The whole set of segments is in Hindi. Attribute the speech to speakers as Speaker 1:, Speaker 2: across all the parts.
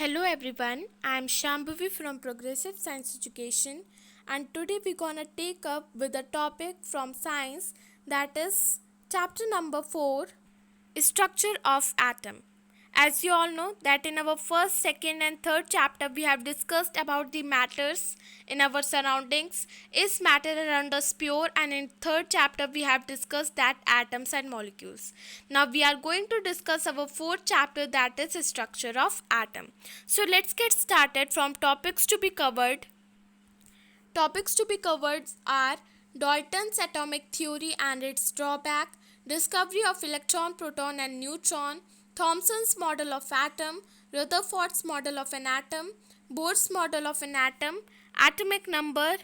Speaker 1: Hello everyone, I am Shambhavi from Progressive Science Education, and today we're gonna take up with a topic from science, that is chapter number 4, structure of atom. As you all know that in our first, second and third chapter we have discussed about the matters in our surroundings. Is matter around us pure? And in third chapter we have discussed that atoms and molecules. Now we are going to discuss our fourth chapter, that is structure of atom. So let's get started from topics to be covered. Topics to be covered are Dalton's atomic theory and its drawback, discovery of electron, proton and neutron, Thomson's model of atom, Rutherford's model of an atom, Bohr's model of an atom, atomic number,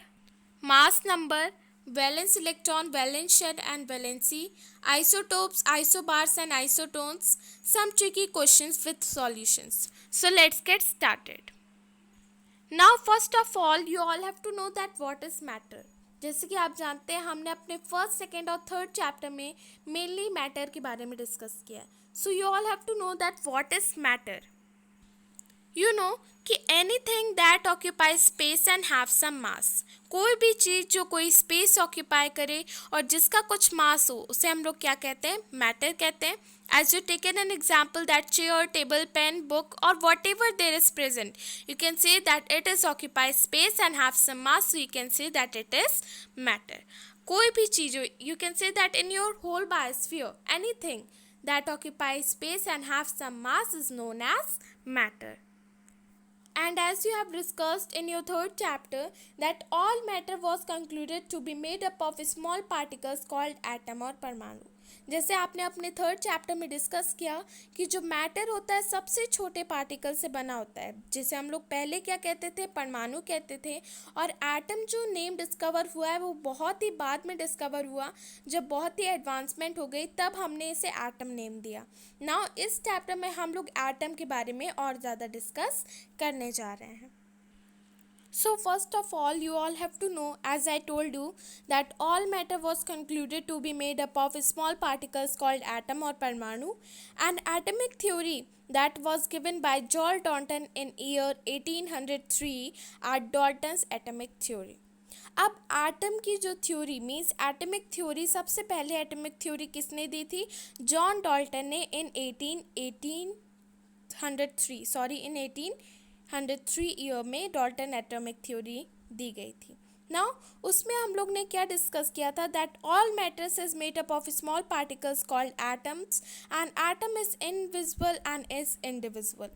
Speaker 1: mass number, valence electron, valence shell and valency, isotopes, isobars and isotones, some tricky questions with solutions. So let's get started. Now first of all you all have to know that what is matter. जैसे कि आप जानते हैं हमने अपने फर्स्ट, सेकेंड और थर्ड चैप्टर में मेनली मैटर के बारे में डिस्कस किया है. So you all have to know that what is matter. You know कि anything that occupy space and have some mass, कोई भी चीज़ जो कोई स्पेस ऑक्यूपाई करे और जिसका कुछ मास हो उसे हम लोग क्या कहते हैं, मैटर कहते हैं. As you taken an example that chair, table, pen, book or whatever there is present, you can say that it is occupies space and have some mass, so you can say that it is matter. कोई भी चीज़ हो, you can say that in your whole biosphere, anything that occupies space and have some mass is known as matter. And as you have discussed in your third chapter that all matter was concluded to be made up of small particles called atom और परमाणु. जैसे आपने अपने थर्ड चैप्टर में डिस्कस किया कि जो मैटर होता है सबसे छोटे पार्टिकल से बना होता है, जिसे हम लोग पहले क्या कहते थे, परमाणु कहते थे. और एटम जो नेम डिस्कवर हुआ है वो बहुत ही बाद में डिस्कवर हुआ, जब बहुत ही एडवांसमेंट हो गई तब हमने इसे एटम नेम दिया. नाउ इस चैप्टर में हम लोग एटम के बारे में और ज़्यादा डिस्कस करने जा रहे हैं. So first of all, you all have to know, as I told you, that all matter was concluded to be made up of small particles called atom or parmanu. An atomic theory that was given by John Dalton in year 1803 are Dalton's atomic theory. अब एटम की जो थ्योरी मीन्स एटमिक थ्योरी, सबसे पहले एटमिक थ्योरी किसने दी थी, जॉन डाल्टन ने इन 1803 ईयर में डाल्टन एटॉमिक थ्योरी दी गई थी. नाउ उसमें हम लोग ने क्या डिस्कस किया था, that all matters is made up of small particles called atoms and atom is invisible and is indivisible.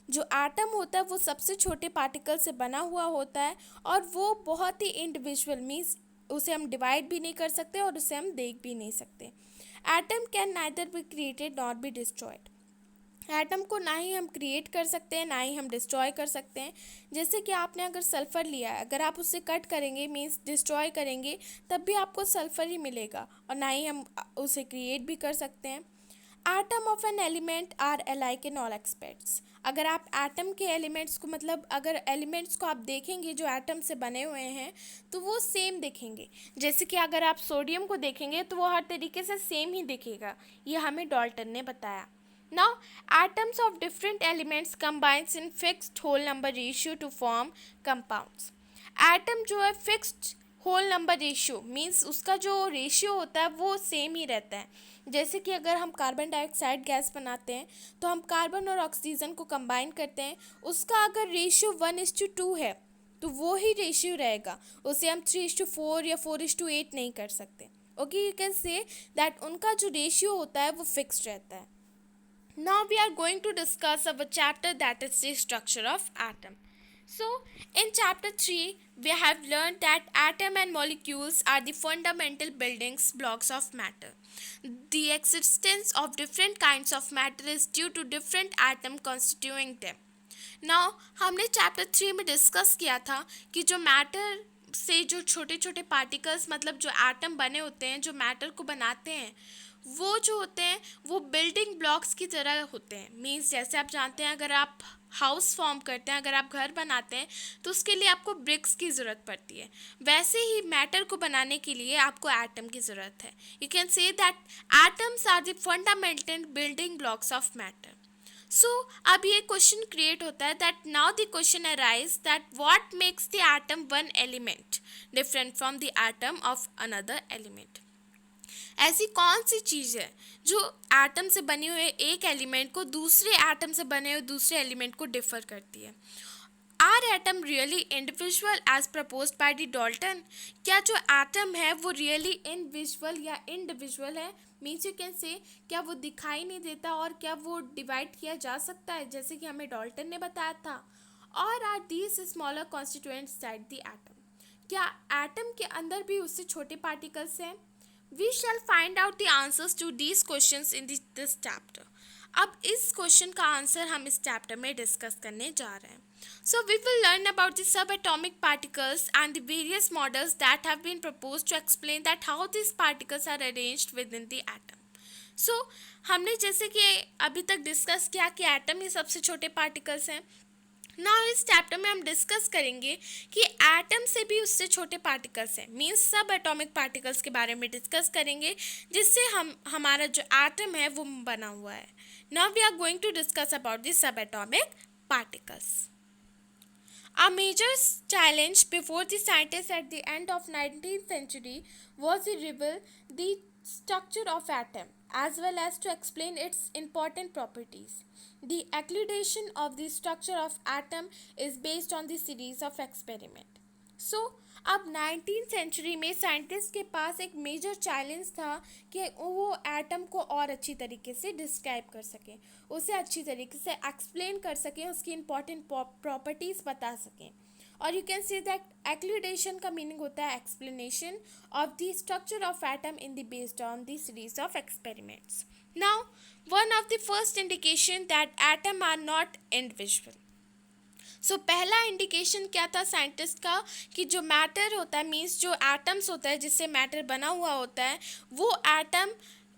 Speaker 1: जो एटम होता है वो सबसे छोटे पार्टिकल से बना हुआ होता है और वो बहुत ही इंडिविजुअल मीन्स उसे हम डिवाइड भी नहीं कर सकते और उसे हम देख भी नहीं सकते. Atom can neither be created not be destroyed. Atom को ना ही हम क्रिएट कर सकते हैं ना ही हम डिस्ट्रॉय कर सकते हैं. जैसे कि आपने अगर सल्फ़र लिया है, अगर आप उसे कट करेंगे मीन्स डिस्ट्रॉय करेंगे तब भी आपको सल्फ़र ही मिलेगा और ना ही हम उसे क्रिएट भी कर सकते हैं. Atom of an element are alike in all aspects. अगर आप एटम के एलिमेंट्स को मतलब अगर एलिमेंट्स को आप देखेंगे जो एटम से बने हुए हैं तो वो सेम दिखेंगे. जैसे कि अगर आप सोडियम को देखेंगे तो वो हर तरीके से सेम ही दिखेगा. ये हमें डाल्टन ने बताया. Now, atoms of different elements combines in fixed whole number ratio to form compounds. Atom जो है fixed whole number ratio means उसका जो रेशियो होता है वो सेम ही रहता है. जैसे कि अगर हम कार्बन डाइऑक्साइड गैस बनाते हैं तो हम कार्बन और ऑक्सीजन को कंबाइन करते हैं, उसका अगर रेशियो 1:2 है तो वो ही रेशियो रहेगा, उसे हम 3:4 या 4:8 नहीं कर सकते. Okay, you can say that उनका जो रेशियो होता है वो फिक्स्ड रहता है. Now we are going to discuss our chapter, that is the structure of atom. So in chapter 3 we have learned that atom and molecules are the fundamental building blocks of matter. The existence of different kinds of matter is due to different atoms constituting them. Now हमने chapter 3 में डिस्कस किया था कि जो मैटर से जो छोटे छोटे पार्टिकल्स मतलब जो एटम बने होते हैं, जो मैटर को बनाते हैं, वो जो होते हैं वो बिल्डिंग ब्लॉक्स की तरह होते हैं. मीन्स जैसे आप जानते हैं अगर आप हाउस फॉर्म करते हैं, अगर आप घर बनाते हैं तो उसके लिए आपको ब्रिक्स की ज़रूरत पड़ती है. वैसे ही मैटर को बनाने के लिए आपको एटम की ज़रूरत है. You can say that atoms are the fundamental building blocks of matter. So अब ये क्वेश्चन क्रिएट होता है that now the question arise that what makes the atom one element different from the atom of another element. ऐसी कौन सी चीज़ है जो एटम से बने हुए एक एलिमेंट को दूसरे एटम से बने हुए दूसरे एलिमेंट को डिफर करती है। Are atom really individual as proposed by the Dalton. क्या जो एटम है वो रियली इनविजुअल या इंडिविजुअल है, मीन्स यू कैन से क्या वो दिखाई नहीं देता और क्या वो डिवाइड किया जा सकता है जैसे कि हमें डॉल्टन ने बताया था। और are these smaller constituents that the atom. क्या एटम के अंदर भी उससे छोटे पार्टिकल्स हैं? We shall find out the answers to these questions in this chapter. अब इस क्वेश्चन का आंसर हम इस चैप्टर में डिस्कस करने जा रहे हैं। So we will learn about the subatomic particles and the various models that have been proposed to explain that how these particles are arranged within the atom. So हमने जैसे कि अभी तक डिस्कस किया कि एटम ही सबसे छोटे पार्टिकल्स हैं। नाउ इस चैप्टर में हम डिस्कस करेंगे कि एटम से भी उससे छोटे पार्टिकल्स हैं, मीन्स सब एटॉमिक पार्टिकल्स के बारे में डिस्कस करेंगे जिससे हमारा जो एटम है वो बना हुआ है। Now we are going to discuss about the subatomic particles. A major challenge before the scientists at the end of 19th century was to reveal the structure of atom as well as to explain its important properties. The elucidation of the structure of atom is based on the series of experiment. So, अब 19th सेंचुरी में साइंटिस्ट के पास एक मेजर चैलेंज था कि वो एटम को और अच्छी तरीके से डिस्क्राइब कर सकें, उसे अच्छी तरीके से एक्सप्लेन कर सकें, उसकी इंपॉर्टेंट प्रॉपर्टीज़ बता सकें। और you can say that elucidation का मीनिंग होता है explanation of the structure of atom in the based on the series of experiments. Now one of the first indication that atom are not individual. So पहला इंडिकेशन क्या था साइंटिस्ट का कि जो मैटर होता है, मीन्स जो एटम्स होता है जिससे मैटर बना हुआ होता है, वो एटम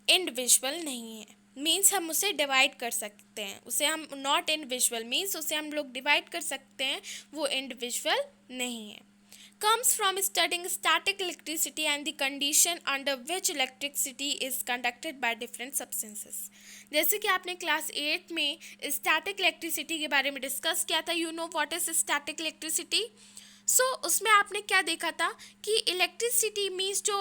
Speaker 1: इंडिविजुअल नहीं है, मीन्स हम उसे डिवाइड कर सकते हैं। उसे हम नॉट इंडिविजुअल मीन्स उसे हम लोग डिवाइड कर सकते हैं, वो इंडिविजुअल नहीं है। comes from studying static electricity and the condition under which electricity is conducted by different substances. जैसे कि आपने क्लास 8 में स्टैटिक इलेक्ट्रिसिटी के बारे में डिस्कस किया था, you know what is static electricity. So उसमें आपने क्या देखा था कि इलेक्ट्रिसिटी मीन्स जो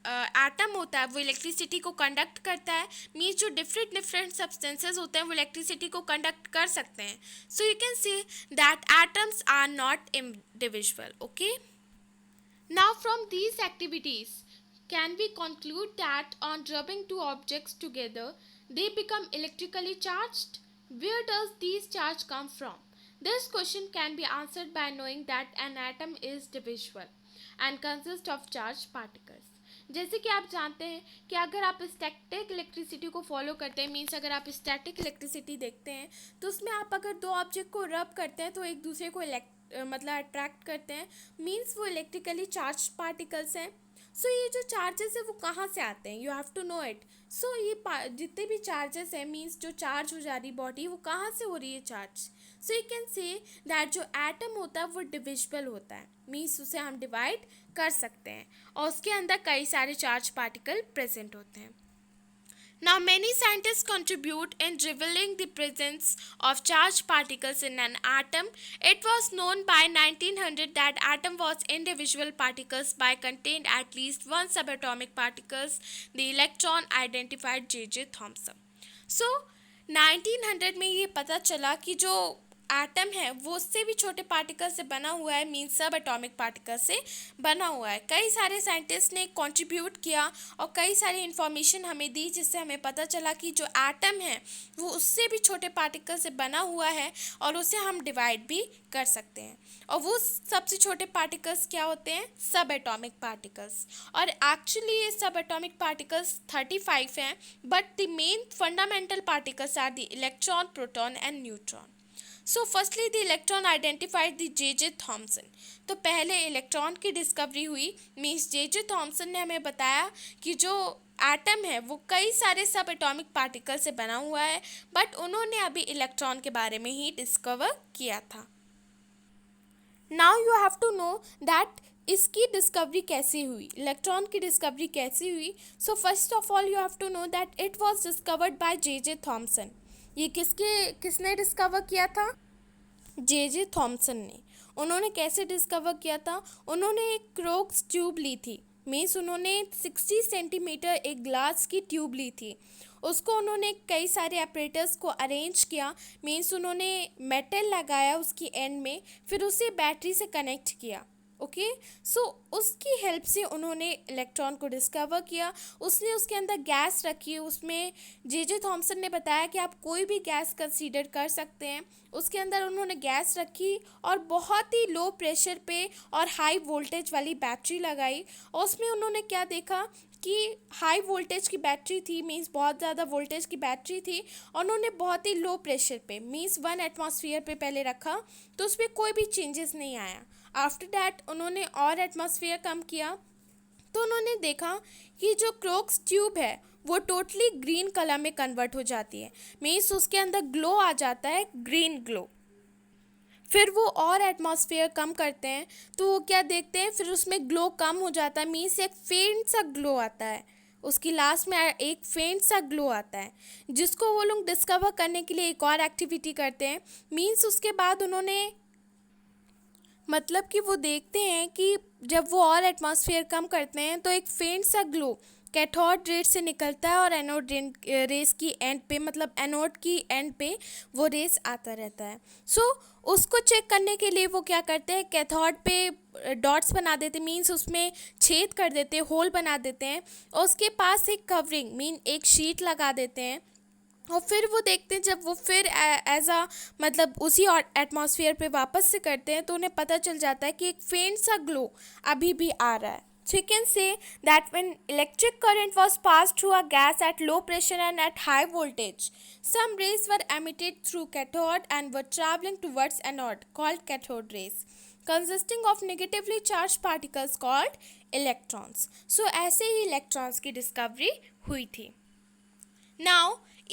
Speaker 1: एटम होता है वो इलेक्ट्रिसिटी को कंडक्ट करता है, मीन्स जो डिफरेंट सब्सटेंसेस होते हैं वो इलेक्ट्रिसिटी को कंडक्ट कर सकते हैं। So you can say that atoms are not individual. Okay, now from these activities can we conclude that on rubbing two objects together they become electrically charged? Where does these charge come from? This question can be answered by knowing that an atom is divisible and consists of charged particles. जैसे कि आप जानते हैं कि अगर आप स्टैटिक इलेक्ट्रिसिटी को फॉलो करते हैं, मीन्स अगर आप स्टैटिक इलेक्ट्रिसिटी देखते हैं तो उसमें आप अगर दो ऑब्जेक्ट को रब करते हैं तो एक दूसरे को मतलब अट्रैक्ट करते हैं, मीन्स वो इलेक्ट्रिकली चार्ज पार्टिकल्स हैं। सो ये जो चार्जेस है वो कहाँ से आते हैं, you have to know it. So ये जितने भी चार्जेस हैं, मीन्स जो चार्ज हो जा रही बॉडी वो कहाँ से हो रही है charge. So you can say that जो एटम होता है वो डिविजिबल होता है, मीन्स उसे हम डिवाइड कर सकते हैं और उसके अंदर कई सारे चार्ज पार्टिकल प्रेजेंट होते हैं। Now many scientists contribute in revealing the presence of charged particles in an atom. It was known by 1900 that atom was individual particles by contained at least one subatomic particles. The electron identified J.J. Thomson. So 1900 में ये पता चला कि जो एटम है वो उससे भी छोटे पार्टिकल से बना हुआ है, मीन्स सब एटॉमिक पार्टिकल से बना हुआ है। कई सारे साइंटिस्ट ने कंट्रीब्यूट किया और कई सारी इन्फॉर्मेशन हमें दी जिससे हमें पता चला कि जो एटम है वो उससे भी छोटे पार्टिकल से बना हुआ है और उसे हम डिवाइड भी कर सकते हैं। और वो सबसे छोटे पार्टिकल्स क्या होते हैं, सब एटॉमिक पार्टिकल्स। और एक्चुअली ये सब एटॉमिक पार्टिकल्स 35 हैं, but the main fundamental particles are the electron, proton and neutron. So firstly the electron identified the J.J. Thomson. तो पहले इलेक्ट्रॉन की डिस्कवरी हुई, मीन्स J.J. थॉमसन ने हमें बताया कि जो एटम है वो कई सारे सब एटॉमिक पार्टिकल से बना हुआ है, बट उन्होंने अभी इलेक्ट्रॉन के बारे में ही डिस्कवर किया था। Now you have to know that इसकी डिस्कवरी कैसे हुई, इलेक्ट्रॉन की डिस्कवरी कैसे हुई। So first of all you have to know that it was discovered by J.J. Thomson. ये किसने डिस्कवर किया था? जे थॉमसन ने। उन्होंने कैसे डिस्कवर किया था? उन्होंने एक क्रोक्स ट्यूब ली थी, मीन्स उन्होंने 60 सेंटीमीटर एक ग्लास की ट्यूब ली थी। उसको उन्होंने कई सारे ऑपरेटर्स को अरेंज किया, मीन्स उन्होंने मेटल लगाया उसकी एंड में, फिर उसे बैटरी से कनेक्ट किया। ओके, सो उसकी हेल्प से उन्होंने इलेक्ट्रॉन को डिस्कवर किया। उसने उसके अंदर गैस रखी, उसमें जे थॉमसन ने बताया कि आप कोई भी गैस कंसीडर कर सकते हैं। उसके अंदर उन्होंने गैस रखी और बहुत ही लो प्रेशर पे और हाई वोल्टेज वाली बैटरी लगाई। और उसमें उन्होंने क्या देखा कि हाई वोल्टेज की बैटरी थी, मींस बहुत ज़्यादा वोल्टेज की बैटरी थी, और उन्होंने बहुत ही लो प्रेशर पे, मींस 1 एटमॉस्फेयर पे पहले रखा, तो उस पर कोई भी चेंजेस नहीं आया। आफ्टर दैट उन्होंने और एटमॉस्फेयर कम किया, तो उन्होंने देखा कि जो क्रोक्स ट्यूब है वो टोटली ग्रीन कलर में कन्वर्ट हो जाती है, मीन्स उसके अंदर ग्लो आ जाता है, ग्रीन ग्लो। फिर वो और एटमॉस्फेयर कम करते हैं, तो वो क्या देखते हैं, फिर उसमें ग्लो कम हो जाता है, मीन्स एक फेंट सा ग्लो आता है, उसकी लास्ट में एक फेंट सा ग्लो आता है, जिसको वो लोग डिस्कवर करने के लिए एक और एक्टिविटी करते हैं। मीन्स उसके बाद उन्होंने, मतलब कि वो देखते हैं कि जब वो और एटमॉस्फेयर कम करते हैं तो एक फेंट सा ग्लो कैथोड रेस से निकलता है और एनोड रेस की एंड पे, मतलब एनोड की एंड पे वो रेस आता रहता है। सो उसको चेक करने के लिए वो क्या करते हैं, कैथोड पे डॉट्स बना देते, मीन्स उसमें छेद कर देते हैं, होल बना देते हैं, और उसके पास एक कवरिंग मीन एक शीट लगा देते हैं। और फिर वो देखते हैं, जब वो फिर एज अ मतलब उसी एटमॉस्फेयर पे वापस से करते हैं, तो उन्हें पता चल जाता है कि एक फेंट सा ग्लो अभी भी आ रहा है। So you can say that when electric current was passed through a gas at low pressure and at high voltage, some rays were emitted through cathode and were traveling towards anode called cathode rays, consisting of negatively charged particles called electrons. So ऐसे ही electrons की discovery हुई थी. Now,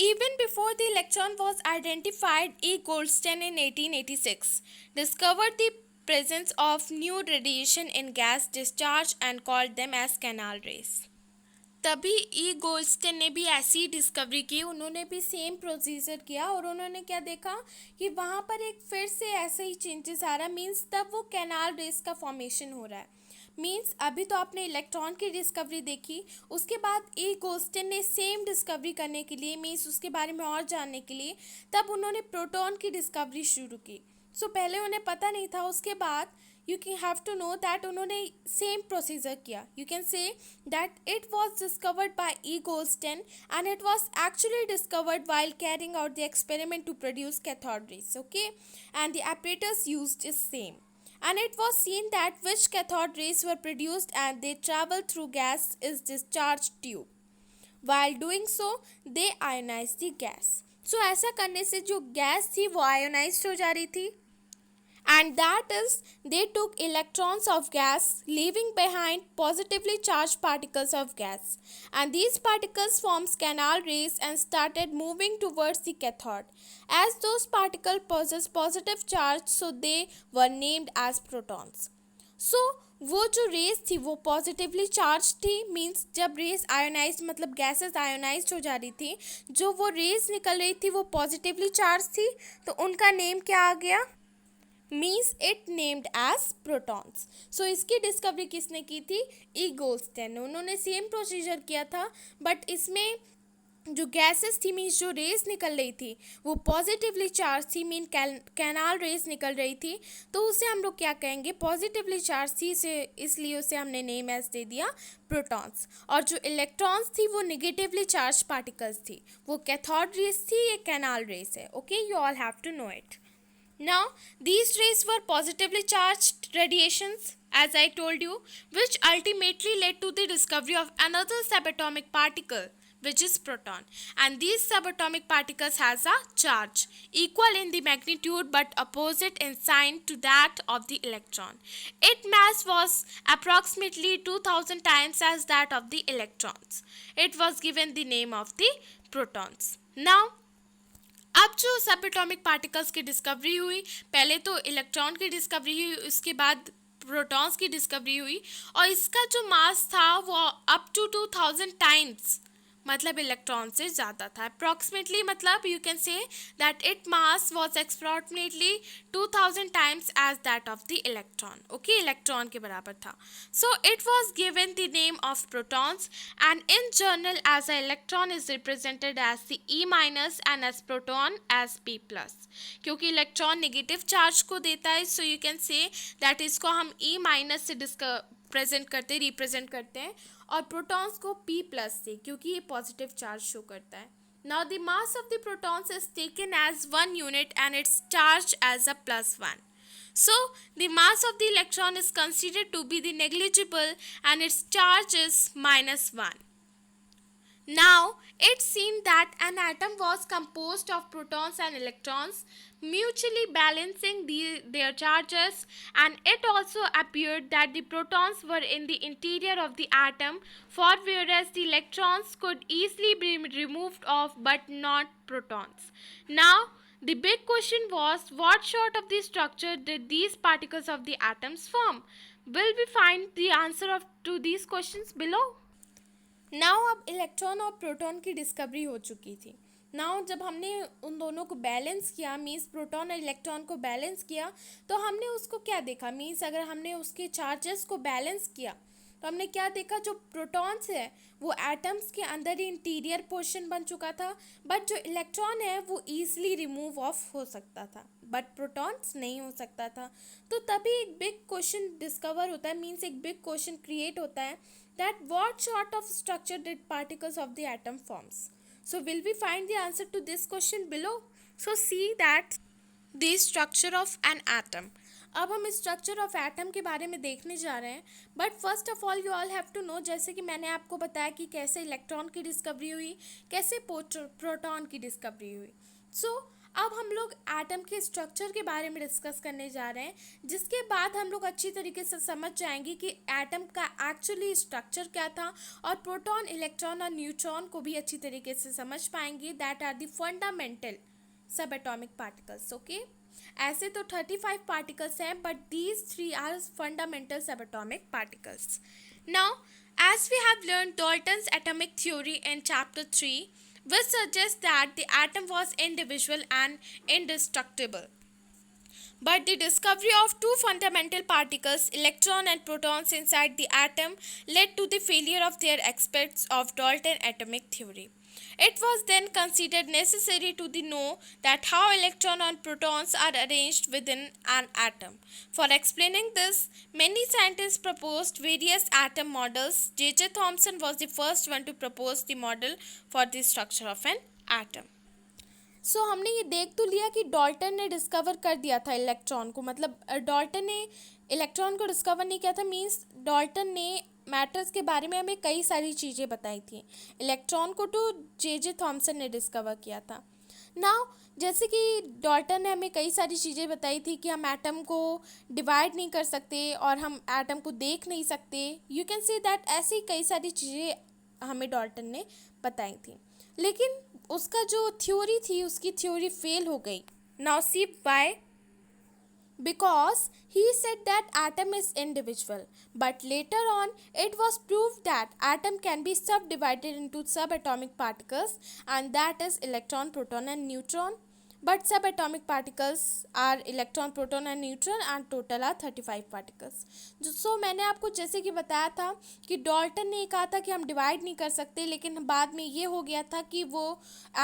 Speaker 1: even before the electron was identified, E. Goldstein in 1886 discovered the presence of new radiation in gas discharge and called them as canal rays. तभी ई गोल्डस्टेन ने भी ऐसी डिस्कवरी की, उन्होंने भी सेम प्रोसीजर किया, और उन्होंने क्या देखा कि वहाँ पर एक फिर से ऐसे ही चेंजेस आ रहा है, मीन्स तब वो कैनाल रेस का फॉर्मेशन हो रहा है। मीन्स अभी तो आपने इलेक्ट्रॉन की डिस्कवरी देखी, उसके बाद ई गोल्डस्टेन ने सेम डिस्कवरी करने के लिए, मीन्स उसके बारे में और जानने के लिए, तब उन्होंने प्रोटॉन की डिस्कवरी शुरू की। सो पहले उन्हें पता नहीं था, उसके बाद you can have to know that उन्होंने सेम प्रोसीजर किया. You can say that it was discovered by E. Goldstein and it was actually discovered while carrying out the experiment to produce cathode rays. Okay, and the apparatus used is same. And it was seen that which cathode rays were produced and they travel through gas is discharge tube. While doing so, they ionized the gas. So ऐसा करने से जो गैस थी वो आयोनाइज्ड हो जा रही थी, and that is they took electrons of gas leaving behind positively charged particles of gas, and these particles forms canal rays and started moving towards the cathode. As those particles possess positive charge, so they were named as protons. So वो जो रेस थी वो पॉजिटिवली चार्ज थी, मीन्स जब रेस आयोनाइज मतलब गैसेस आयोनाइज हो जा रही थी, जो वो रेस निकल रही थी वो पॉजिटिवली चार्ज थी, तो उनका नेम क्या आ गया, means it named as protons. So इसकी डिस्कवरी किसने की थी, ई गोल्डस्टेन ने. उन्होंने सेम प्रोसीजर किया था, बट इसमें जो गैसेस थी, मीन्स जो रेस निकल रही थी वो पॉजिटिवली चार्ज थी, मीन कैनाल रेस निकल रही थी, तो उसे हम लोग क्या कहेंगे, पॉजिटिवली चार्ज थी, इसलिए उसे हमने नेम एज दे दिया प्रोटॉन्स. और जो इलेक्ट्रॉन्स थी वो निगेटिवली चार्ज पार्टिकल्स थी, वो कैथोड रेस थी, ये कैनाल रेस है. Okay, you all have to know it. Now, these rays were positively charged radiations, as I told you, which ultimately led to the discovery of another subatomic particle, which is proton. And these subatomic particles has a charge equal in the magnitude but opposite in sign to that of the electron. Its mass was approximately 2000 times as that of the electrons. It was given the name of the protons. Now, अब जो सब एटॉमिक पार्टिकल्स की डिस्कवरी हुई, पहले तो इलेक्ट्रॉन की डिस्कवरी हुई, उसके बाद प्रोटॉन्स की डिस्कवरी हुई, और इसका जो मास था वो अप टू 2000 टाइम्स मतलब इलेक्ट्रॉन से ज़्यादा था. अप्रॉक्सीमेटली मतलब you can say that it mass was approximately 2000 times as that of the electron. Okay, electron के बराबर था. So it was given the name of protons and in general as a electron is represented as the E minus and as proton as P plus. क्योंकि इलेक्ट्रॉन नेगेटिव चार्ज को देता है, so you can say that इसको हम ई माइनस से रिप्रेजेंट करते हैं, और प्रोटॉन्स को P प्लस से, क्योंकि ये पॉजिटिव चार्ज शो करता है. Now the mass of the protons is taken as 1 unit and its charge as a +1. So the mass of the electron is considered to be the negligible and its charge is -1. Now, it seemed that an atom was composed of protons and electrons, mutually balancing their charges, and it also appeared that the protons were in the interior of the atom, for whereas the electrons could easily be removed off but not protons. Now, the big question was, what sort of the structure did these particles of the atoms form? Will we find the answer to these questions below? Now अब इलेक्ट्रॉन और प्रोटॉन की डिस्कवरी हो चुकी थी. नाउ जब हमने उन दोनों को बैलेंस किया, मीन्स प्रोटॉन और इलेक्ट्रॉन को बैलेंस किया, तो हमने उसको क्या देखा, मीन्स अगर हमने उसके चार्जेस को बैलेंस किया तो हमने क्या देखा, जो प्रोटॉन्स है वो एटम्स के अंदर ही इंटीरियर पोर्शन बन चुका था, बट जो इलेक्ट्रॉन है वो ईजिली रिमूव ऑफ हो सकता था, बट प्रोटॉन्स नहीं हो सकता था. तो तभी एक बिग क्वेश्चन डिस्कवर होता है, मीन्स एक बिग क्वेश्चन क्रिएट होता है, that what sort of structure did particles of the atom forms. So will we find the answer to this question below? So see that the structure of an atom. अब हम स्ट्रक्चर ऑफ एटम के बारे में देखने जा रहे हैं, but first of all you all have to know, जैसे कि मैंने आपको बताया कि कैसे इलेक्ट्रॉन की डिस्कवरी हुई, कैसे प्रोटॉन की डिस्कवरी हुई. सो अब हम लोग एटम के स्ट्रक्चर के बारे में डिस्कस करने जा रहे हैं, जिसके बाद हम लोग अच्छी तरीके से समझ जाएंगे कि एटम का एक्चुअली स्ट्रक्चर क्या था, और प्रोटॉन, इलेक्ट्रॉन और न्यूट्रॉन को भी अच्छी तरीके से समझ पाएंगे. दैट आर द फंडामेंटल सब एटॉमिक पार्टिकल्स. ओके, ऐसे तो 35 पार्टिकल्स हैं, बट दीज 3 आर फंडामेंटल सब atomic particles. Now as we have learned Dalton's atomic theory in chapter 3, which suggests that the atom was indivisible and indestructible. But the discovery of two fundamental particles, electron and protons, inside the atom led to the failure of their aspects of Dalton atomic theory. It was then considered necessary to know that how electrons and protons are arranged within an atom. For explaining this, many scientists proposed various atom models. J.J. Thomson was the first one to propose the model for the structure of an atom. सो हमने ये देख तो लिया कि डाल्टन ने डिस्कवर कर दिया था इलेक्ट्रॉन को, मतलब डाल्टन ने इलेक्ट्रॉन को डिस्कवर नहीं किया था, मीन्स डाल्टन ने मैटर्स के बारे में हमें कई सारी चीज़ें बताई थी. इलेक्ट्रॉन को तो जे थॉमसन ने डिस्कवर किया था. नाउ जैसे कि डाल्टन ने हमें कई सारी चीज़ें बताई थी कि हम एटम को डिवाइड नहीं कर सकते और हम एटम को देख नहीं सकते. यू कैन से दैट ऐसी कई सारी चीज़ें हमें डाल्टन ने बताई थी, लेकिन उसका जो थ्योरी थी उसकी थ्योरी फेल हो गई. Now see why. Because he said that atom is indivisible, but later on it was proved that atom can be subdivided into subatomic particles, and that is electron, proton and neutron. But subatomic particles are electron, proton and neutron, and total are 35 particles. सो मैंने आपको जैसे कि बताया था कि डाल्टन ने कहा था कि हम डिवाइड नहीं कर सकते, लेकिन बाद में ये हो गया था कि वो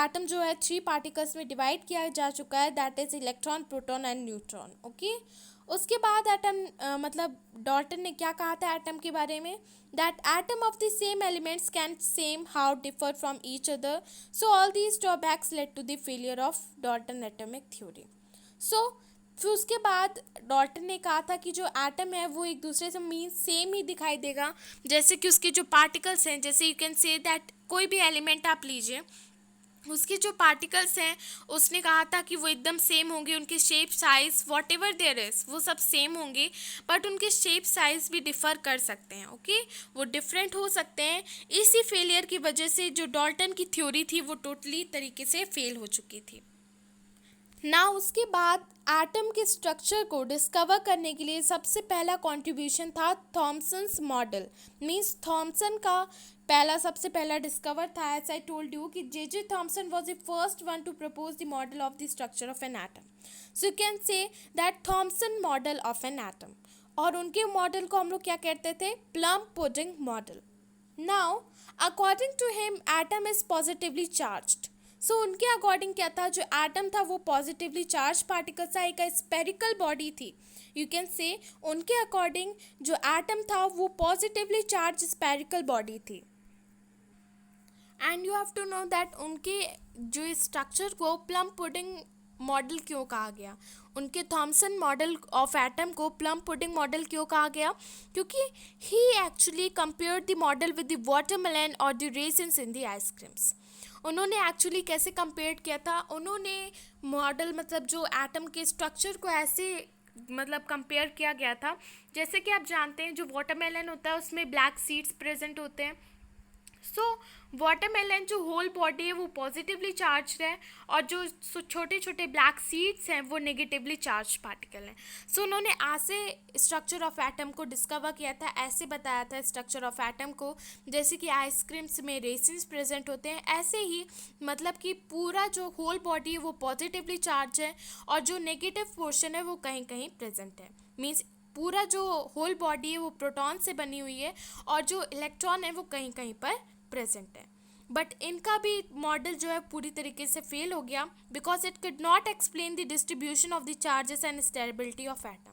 Speaker 1: एटम जो है 3 पार्टिकल्स में डिवाइड किया जा चुका है, that is electron, proton and neutron. Okay, उसके बाद एटम मतलब डाल्टन ने क्या कहा था एटम के बारे में, that atom of the same elements can somehow differ from each other. So all these drawbacks led to the failure of Dalton atomic theory. So फिर उसके बाद डाल्टन ने कहा था कि जो एटम है वो एक दूसरे से मीन सेम ही दिखाई देगा, जैसे कि उसके जो पार्टिकल्स हैं, जैसे यू कैन से दैट कोई भी एलिमेंट आप लीजिए, उसके जो पार्टिकल्स हैं उसने कहा था कि वो एकदम सेम होंगे, उनके shape, size, whatever there is वो सब सेम होंगे, बट उनके शेप, साइज़ भी डिफ़र कर सकते हैं. ओके, वो डिफरेंट हो सकते हैं. इसी फेलियर की वजह से जो डाल्टन की थ्योरी थी वो टोटली तरीके से फेल हो चुकी थी. ना उसके बाद एटम के स्ट्रक्चर को डिस्कवर करने के लिए सबसे पहला कंट्रीब्यूशन था थॉमसन्स मॉडल. मीन्स थॉमसन का पहला सबसे पहला डिस्कवर था, एज आई टोल्ड यू, कि J Thomson was the first one to propose the model of the structure of an atom. So you can say that Thomson model of an atom. और उनके मॉडल को हम लोग क्या कहते थे? Plum pudding model. Now according to him atom is positively charged. So उनके अकॉर्डिंग क्या था? जो एटम था वो पॉजिटिवली चार्ज पार्टिकल था, एक स्पेरिकल बॉडी थी. यू कैन से उनके अकॉर्डिंग जो एटम था वो पॉजिटिवली चार्ज स्पेरिकल बॉडी थी. And you have to know that उनके जो स्ट्रक्चर को प्लम पुडिंग मॉडल क्यों कहा गया. उनके थॉमसन मॉडल ऑफ एटम को प्लम पुडिंग मॉडल क्यों कहा गया? क्योंकि he actually compare the model with the watermelon और the raisins in the ice creams. उन्होंने एक्चुअली कैसे कंपेयर किया था? उन्होंने मॉडल मतलब जो एटम के स्ट्रक्चर को ऐसे मतलब कंपेयर किया गया था, जैसे कि आप जानते हैं जो वाटरमेलन होता है उसमें ब्लैक सीड्स प्रेजेंट होते हैं. सो वाटरमेलन जो होल बॉडी है वो पॉजिटिवली चार्ज है और जो छोटे छोटे ब्लैक सीड्स हैं वो नेगेटिवली चार्ज पार्टिकल हैं. सो उन्होंने ऐसे स्ट्रक्चर ऑफ एटम को डिस्कवर किया था, ऐसे बताया था स्ट्रक्चर ऑफ एटम को, जैसे कि आइसक्रीम्स में रेसिन्स प्रेजेंट होते हैं, ऐसे ही मतलब कि पूरा जो होल बॉडी है वो पॉजिटिवली चार्ज है और जो नेगेटिव पोर्शन है वो कहीं कहीं प्रेजेंट है. मीन्स पूरा जो होल बॉडी है वो प्रोटॉन से बनी हुई है और जो इलेक्ट्रॉन है वो कहीं कहीं पर प्रेजेंट है. बट इनका भी मॉडल जो है पूरी तरीके से फेल हो गया because it could not explain the distribution of the charges and stability of atom.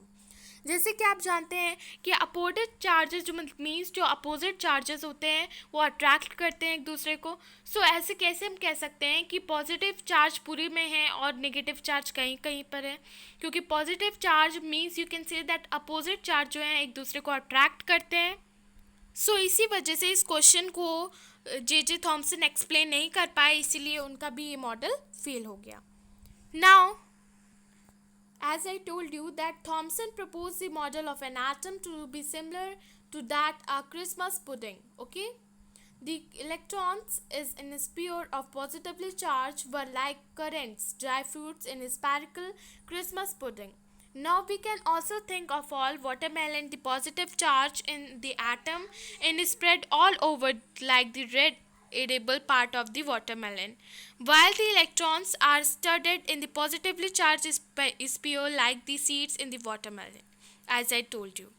Speaker 1: जैसे कि आप जानते हैं कि अपोजिट चार्जेस जो मीन्स जो अपोजिट चार्जेस होते हैं वो अट्रैक्ट करते हैं एक दूसरे को. सो ऐसे कैसे हम कह सकते हैं कि पॉजिटिव चार्ज पूरी में है और नेगेटिव चार्ज कहीं कहीं पर है? क्योंकि positive charge means you can say that opposite charge जो है एक दूसरे को अट्रैक्ट करते हैं. सो इसी वजह से इस क्वेश्चन को जे थॉमसन एक्सप्लेन नहीं कर पाए, इसीलिए उनका भी ये मॉडल फेल हो गया. Now as I told you that Thomson proposed the model of an atom to be similar to that a Christmas pudding. Okay, the electrons is in a sphere of positively charged were like currants, dry fruits in a spherical Christmas pudding. Now we can also think of all watermelon, the positive charge in the atom and spread all over like the red edible part of the watermelon, while the electrons are studded in the positively charged sphere like the seeds in the watermelon, as I told you.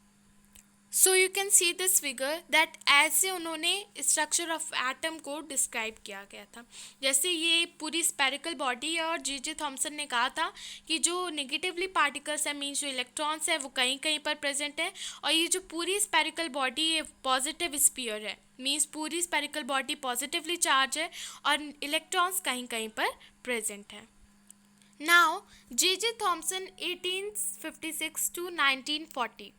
Speaker 1: So you can see this figure that ऐसे उन्होंने स्ट्रक्चर ऑफ एटम को डिस्क्राइब किया गया था. जैसे ये पूरी स्पेरिकल बॉडी है और जे थॉमसन ने कहा था कि जो नेगेटिवली पार्टिकल्स है मीन्स जो इलेक्ट्रॉन्स है वो कहीं कहीं पर प्रेजेंट है और ये जो पूरी स्पेरिकल बॉडी है पॉजिटिव स्फीयर है, मीन्स पूरी स्पेरिकल बॉडी पॉजिटिवली चार्ज है और इलेक्ट्रॉन्स कहीं कहीं पर प्रेजेंट है. Now J Thomson 1856 to 1940,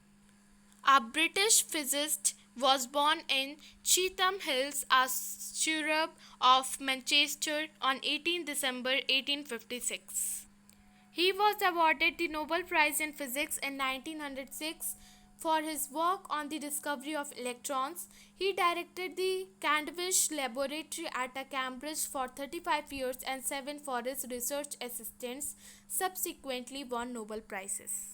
Speaker 1: a British physicist, was born in Cheetham Hills, a suburb of Manchester, on 18 December 1856. He was awarded the Nobel Prize in Physics in 1906 for his work on the discovery of electrons. He directed the Cavendish Laboratory at Cambridge for 35 years and 7 for his research assistants subsequently won Nobel Prizes.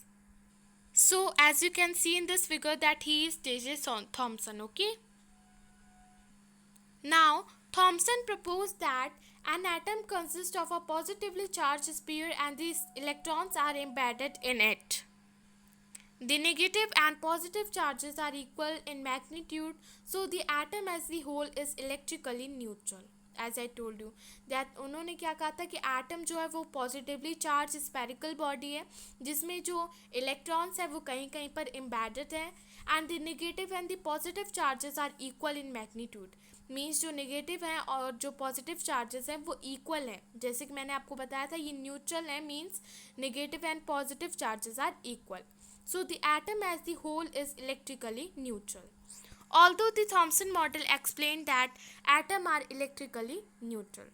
Speaker 1: So as you can see in this figure that he is J.J. Thomson. Okay. Now Thomson proposed that an atom consists of a positively charged sphere and these electrons are embedded in it. The negative and positive charges are equal in magnitude, so the atom as the whole is electrically neutral. As I told you that उन्होंने क्या कहा था कि एटम जो है वो पॉजिटिवली चार्ज स्पेरिकल बॉडी है जिसमें जो इलेक्ट्रॉन्स है वो कहीं कहीं पर एम्बेडेड है and the negative and the positive charges are equal in magnitude. Means जो नेगेटिव हैं और जो पॉजिटिव चार्जेस हैं वो इक्वल हैं. जैसे कि मैंने आपको बताया था ये न्यूट्रल है, means negative and positive charges are equal. So the atom as the whole is electrically neutral. Although the Thomson model explained that atom are electrically neutral.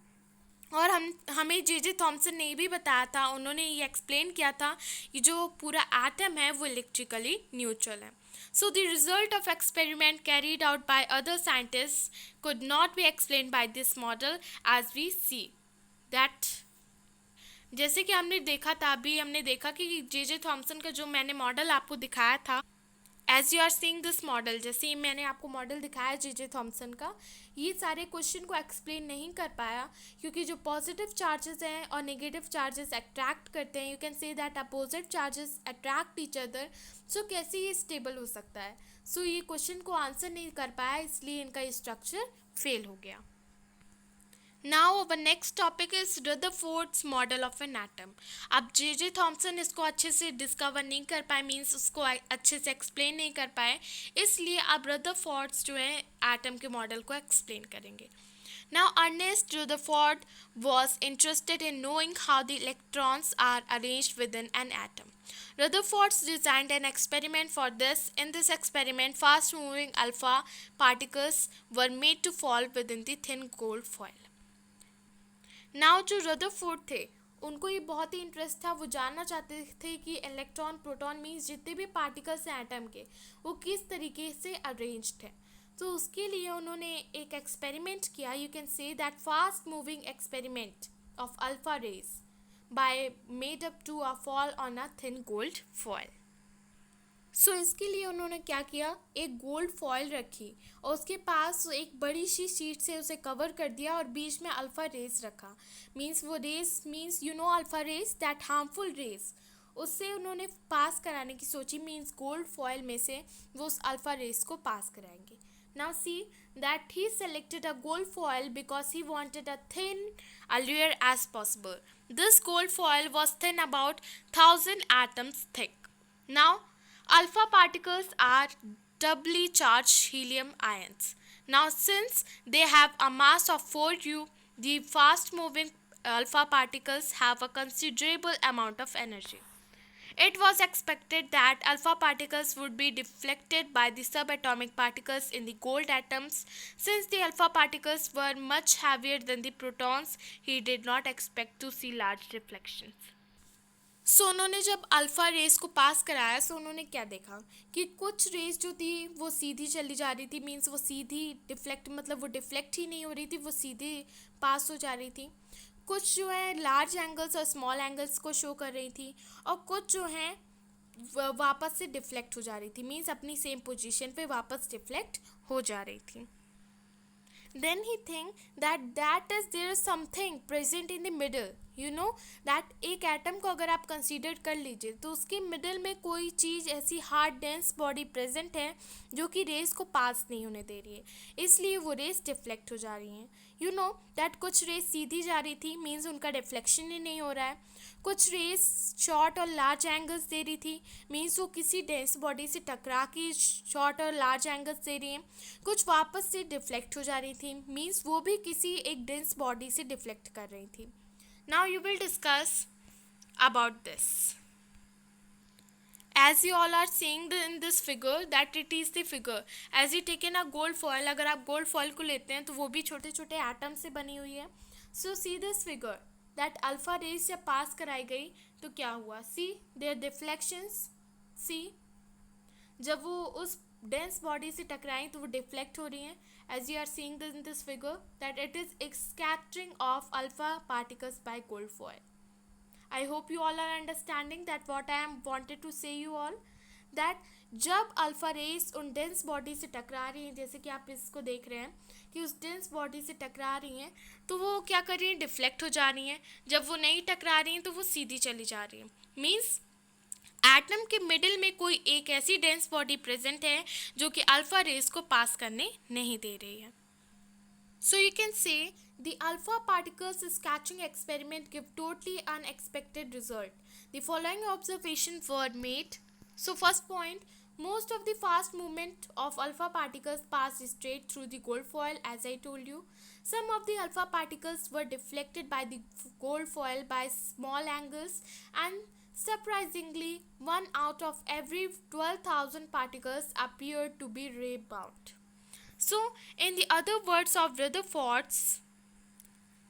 Speaker 1: और हमें जे थॉमसन ने भी बताया था, उन्होंने ये एक्सप्लेन किया था कि जो पूरा एटम है वो इलेक्ट्रिकली न्यूट्रल है. So the result of experiment carried out by other scientists could not be explained by this model as we see that. जैसे कि हमने देखा था, अभी हमने देखा कि जे थॉमसन का जो मैंने मॉडल आपको दिखाया था as you are seeing this model, जैसे मैंने आपको मॉडल दिखाया जे थॉमसन का, ये सारे क्वेश्चन को एक्सप्लेन नहीं कर पाया क्योंकि जो पॉजिटिव चार्जेस हैं और नेगेटिव चार्जेस अट्रैक्ट करते हैं, you can say that opposite charges attract each other, so कैसे ये स्टेबल हो सकता है। सो ये क्वेश्चन को आंसर नहीं कर पाया, इसलिए इनका स्ट्रक्चर फेल हो गया। Now our next topic is Rutherford's model of an atom. अब जे थॉमसन इसको अच्छे से डिस्कवर नहीं कर पाए, मीन्स उसको अच्छे से एक्सप्लेन नहीं कर पाए, इसलिए अब रदरफोर्ड्स जो है एटम के मॉडल को एक्सप्लेन करेंगे। Now Ernest Rutherford was interested in knowing how the electrons are arranged within an atom. Rutherford designed an experiment for this. In this experiment, fast-moving alpha particles were made to fall within the thin gold foil. Now जो रदरफोर्ड थे, उनको ये बहुत ही इंटरेस्ट था, वो जानना चाहते थे कि इलेक्ट्रॉन प्रोटॉन मीन्स जितने भी पार्टिकल्स हैं एटम के, वो किस तरीके से अरेंज्ड है। तो उसके लिए उन्होंने एक एक्सपेरिमेंट किया, you can say that fast moving experiment of alpha rays by made up to a fall on a thin gold foil. So इसके लिए उन्होंने क्या किया, एक गोल्ड फॉयल रखी और उसके पास एक बड़ी सी शीट से उसे कवर कर दिया और बीच में अल्फ़ा रेस रखा। मीन्स वो rays means you know alpha rays that harmful rays, उससे उन्होंने पास कराने की सोची, मीन्स गोल्ड फॉयल में से वो उस अल्फ़ा रेस को पास कराएंगे। Now see that he selected a gold foil because he wanted a thin allure as possible. This gold foil was thin about 1,000 atoms thick. Now alpha particles are doubly charged helium ions. Now since they have a mass of 4u, the fast moving alpha particles have a considerable amount of energy. It was expected that alpha particles would be deflected by the subatomic particles in the gold atoms. Since the alpha particles were much heavier than the protons, he did not expect to see large deflections. सो उन्होंने जब अल्फ़ा रेस को पास कराया, सो उन्होंने क्या देखा कि कुछ रेस जो थी वो सीधी चली जा रही थी, मीन्स वो सीधी डिफ्लेक्ट, मतलब वो डिफ्लेक्ट ही नहीं हो रही थी, वो सीधे पास हो जा रही थी। कुछ जो है लार्ज एंगल्स और स्मॉल एंगल्स को शो कर रही थी, और कुछ जो हैं वापस से डिफ्लेक्ट हो जा रही थी, मीन्स अपनी सेम पोजीशन पे वापस डिफ्लेक्ट हो जा रही थी। Then he think that is there is something present in the middle, you know that एक एटम को अगर आप कंसीडर कर लीजिए तो उसके मिडल में कोई चीज़ ऐसी हार्ड डेंस बॉडी प्रेजेंट है जो कि रेस को पास नहीं होने दे रही है, इसलिए वो रेस डिफ्लेक्ट हो जा रही हैं। यू नो दैट कुछ रेस सीधी जा रही थी, मीन्स उनका डिफ्लेक्शन ही नहीं हो रहा है। कुछ रेस शॉर्ट और लार्ज एंगल्स दे रही थी, मीन्स वो किसी डेंस बॉडी से टकरा के शॉर्ट और लार्ज एंगल्स दे रही हैं। कुछ वापस से डिफ्लेक्ट हो जा रही थी, मीन्स वो भी किसी एक डेंस बॉडी से डिफ्लेक्ट कर रही थी। Now you will discuss about this. As you all are seeing in this figure that it is the figure as you taken a gold foil, अगर आप gold foil को लेते हैं तो वो भी छोटे छोटे एटम से बनी हुई है। So see this figure that alpha rays जब पास कराई गई तो क्या हुआ, see their deflections, see जब वो उस डेंस बॉडी से टकराई तो वो डिफ्लेक्ट हो रही हैं। As you are seeing in this figure that it is एक scattering of alpha particles by gold foil. I hope you all are understanding that what I am wanted to say you all that जब अल्फ़ा रेस उन डेंस बॉडी से टकरा रही हैं, जैसे कि आप इसको देख रहे हैं कि उस डेंस बॉडी से टकरा रही हैं तो वो क्या कर रही हैं, डिफ्लेक्ट हो जा रही हैं। जब वो नहीं टकरा रही हैं तो वो सीधी चली जा रही हैं। मीन्स एटम के मिडिल में कोई एक ऐसी डेंस बॉडी प्रेजेंट है जो कि अल्फ़ा रेस को पास करने नहीं दे रही है। So you can say the alpha particles scattering experiment give totally unexpected result. The following observations were made. So first point, most of the fast movement of alpha particles passed straight through the gold foil as I told you. Some of the alpha particles were deflected by the gold foil by small angles, and surprisingly, 1 out of every 12,000 particles appeared to be ray bound. So, in the other words of Rutherford's,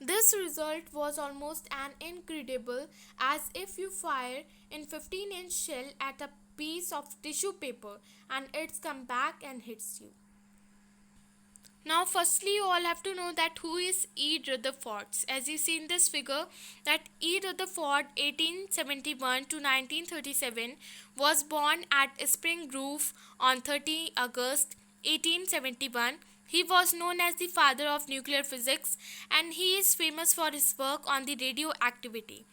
Speaker 1: this result was almost an incredible as if you fire in 15-inch shell at a piece of tissue paper and it's come back and hits you. Now, firstly, you all have to know that who is E. Rutherford. As you see in this figure, that E. Rutherford, 1871 to 1937, was born at Spring Grove on 30 August 1871. He was known as the father of nuclear physics, and he is famous for his work on the radioactivity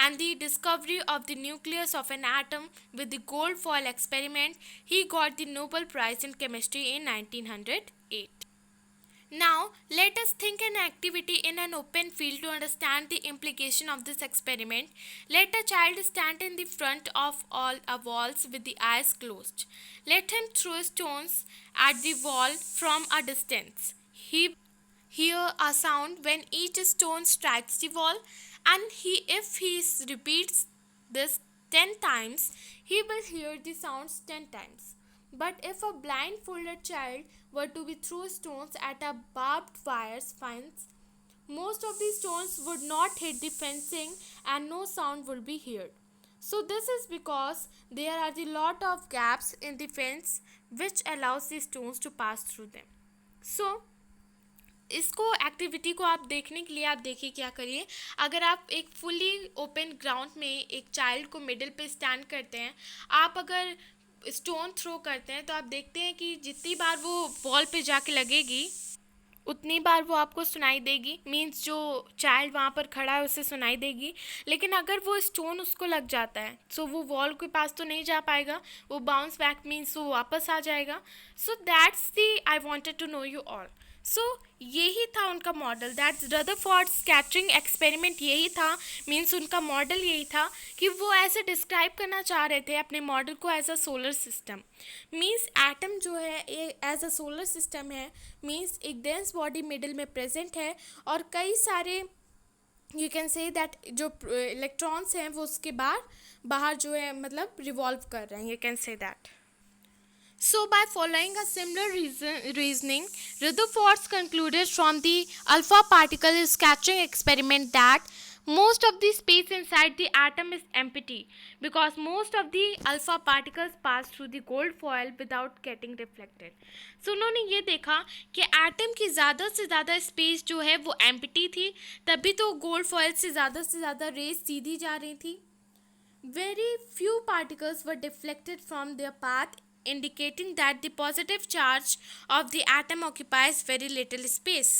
Speaker 1: and the discovery of the nucleus of an atom with the gold foil experiment. He got the Nobel Prize in Chemistry in 1908. Now, let us think an activity in an open field to understand the implication of this experiment. Let a child stand in the front of all walls with the eyes closed. Let him throw stones at the wall from a distance. He hear a sound when each stone strikes the wall, and if he repeats this 10 times, he will hear the sounds 10 times. But if a blindfolded child were to be throw stones at a barbed wire fence, most of these stones would not hit the fencing and no sound would be heard. So this is because there are a lot of gaps in the fence which allows the stones to pass through them. So इसको एक्टिविटी को आप देखने के लिए आप देखिए क्या करिए, अगर आप एक फुली ओपन ग्राउंड में एक चाइल्ड को मिडिल पे स्टैंड करते हैं, आप अगर स्टोन थ्रो करते हैं तो आप देखते हैं कि जितनी बार वो बॉल पे जाके लगेगी उतनी बार वो आपको सुनाई देगी, मीन्स जो चाइल्ड वहाँ पर खड़ा है उसे सुनाई देगी। लेकिन अगर वो स्टोन उसको लग जाता है सो वो वॉल के पास तो नहीं जा पाएगा, वो बाउंस बैक मीन्स वो वापस आ जाएगा। So that's the I wanted to know you all. So यही था उनका model, that Rutherford scattering experiment यही था, मीन्स उनका मॉडल यही था कि वो ऐसे डिस्क्राइब करना चाह रहे थे अपने मॉडल को as a solar system. Means atom जो है एज अ सोलर सिस्टम है, मीन्स एक डेंस बॉडी मिडिल में प्रेजेंट है और कई सारे यू कैन से दैट जो इलेक्ट्रॉन्स हैं वो उसके बाहर जो है मतलब रिवॉल्व कर रहे हैं, you can say that. So, by following a similar reasoning, Rutherford concluded from the alpha particle scattering experiment that most of the space inside the atom is empty because most of the alpha particles pass through the gold foil without getting reflected. So, उन्होंने ये देखा कि एटम की ज़्यादा से ज़्यादा स्पेस जो है वो एम्प्टी थी, तभी तो गोल्ड फॉयल से ज़्यादा रेस सीधी जा रही थी। Very few particles were deflected from their path, indicating that the positive charge of the atom occupies very little space.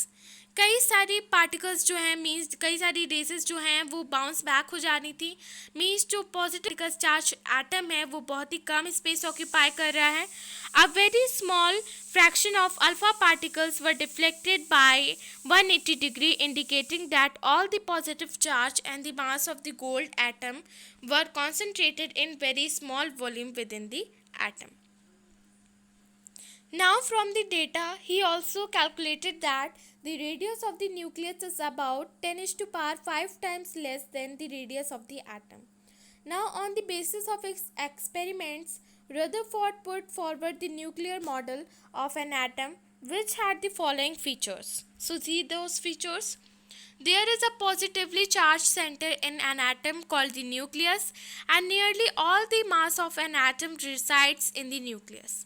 Speaker 1: कई सारी पार्टिकल्स जो हैं मीन्स कई सारी रेसेस जो हैं वो बाउंस बैक हो जा रही थी, मीन्स जो पॉजिटिव चार्ज एटम है वो बहुत ही कम स्पेस ऑक्यूपाई कर रहा है। A very small fraction of alpha particles were deflected by 180 degree, indicating that all the positive charge and the mass of the gold atom were concentrated in very small volume within the atom. Now from the data, he also calculated that the radius of the nucleus is about 10 to the power 5 times less than the radius of the atom. Now on the basis of experiments, Rutherford put forward the nuclear model of an atom which had the following features. So see those features. There is a positively charged center in an atom called the nucleus, and nearly all the mass of an atom resides in the nucleus.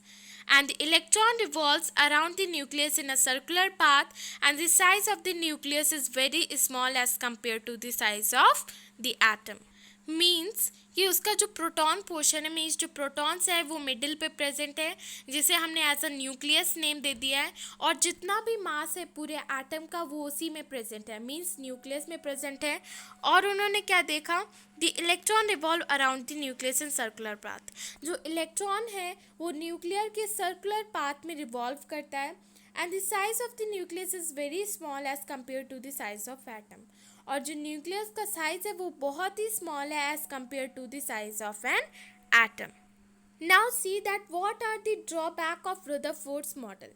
Speaker 1: And the electron revolves around the nucleus in a circular path, and the size of the nucleus is very small as compared to the size of the atom. Means कि उसका जो प्रोटॉन पोर्शन है, मीन्स जो प्रोटॉन्स है वो मिडिल पे प्रेजेंट है, जिसे हमने एज अ न्यूक्लियस नेम दे दिया है, और जितना भी मास है पूरे एटम का वो उसी में प्रेजेंट है, मीन्स न्यूक्लियस में प्रेजेंट है। और उन्होंने क्या देखा, the electron revolve around the nucleus in circular path. जो इलेक्ट्रॉन है वो न्यूक्लियर के सर्कुलर पाथ में रिवॉल्व करता है, and the size of the nucleus is very small as compare to the size of atom. और जो न्यूक्लियस का साइज है वो बहुत ही स्मॉल है as compare to the size of an atom. Now see that what are the drawback of Rutherford's model.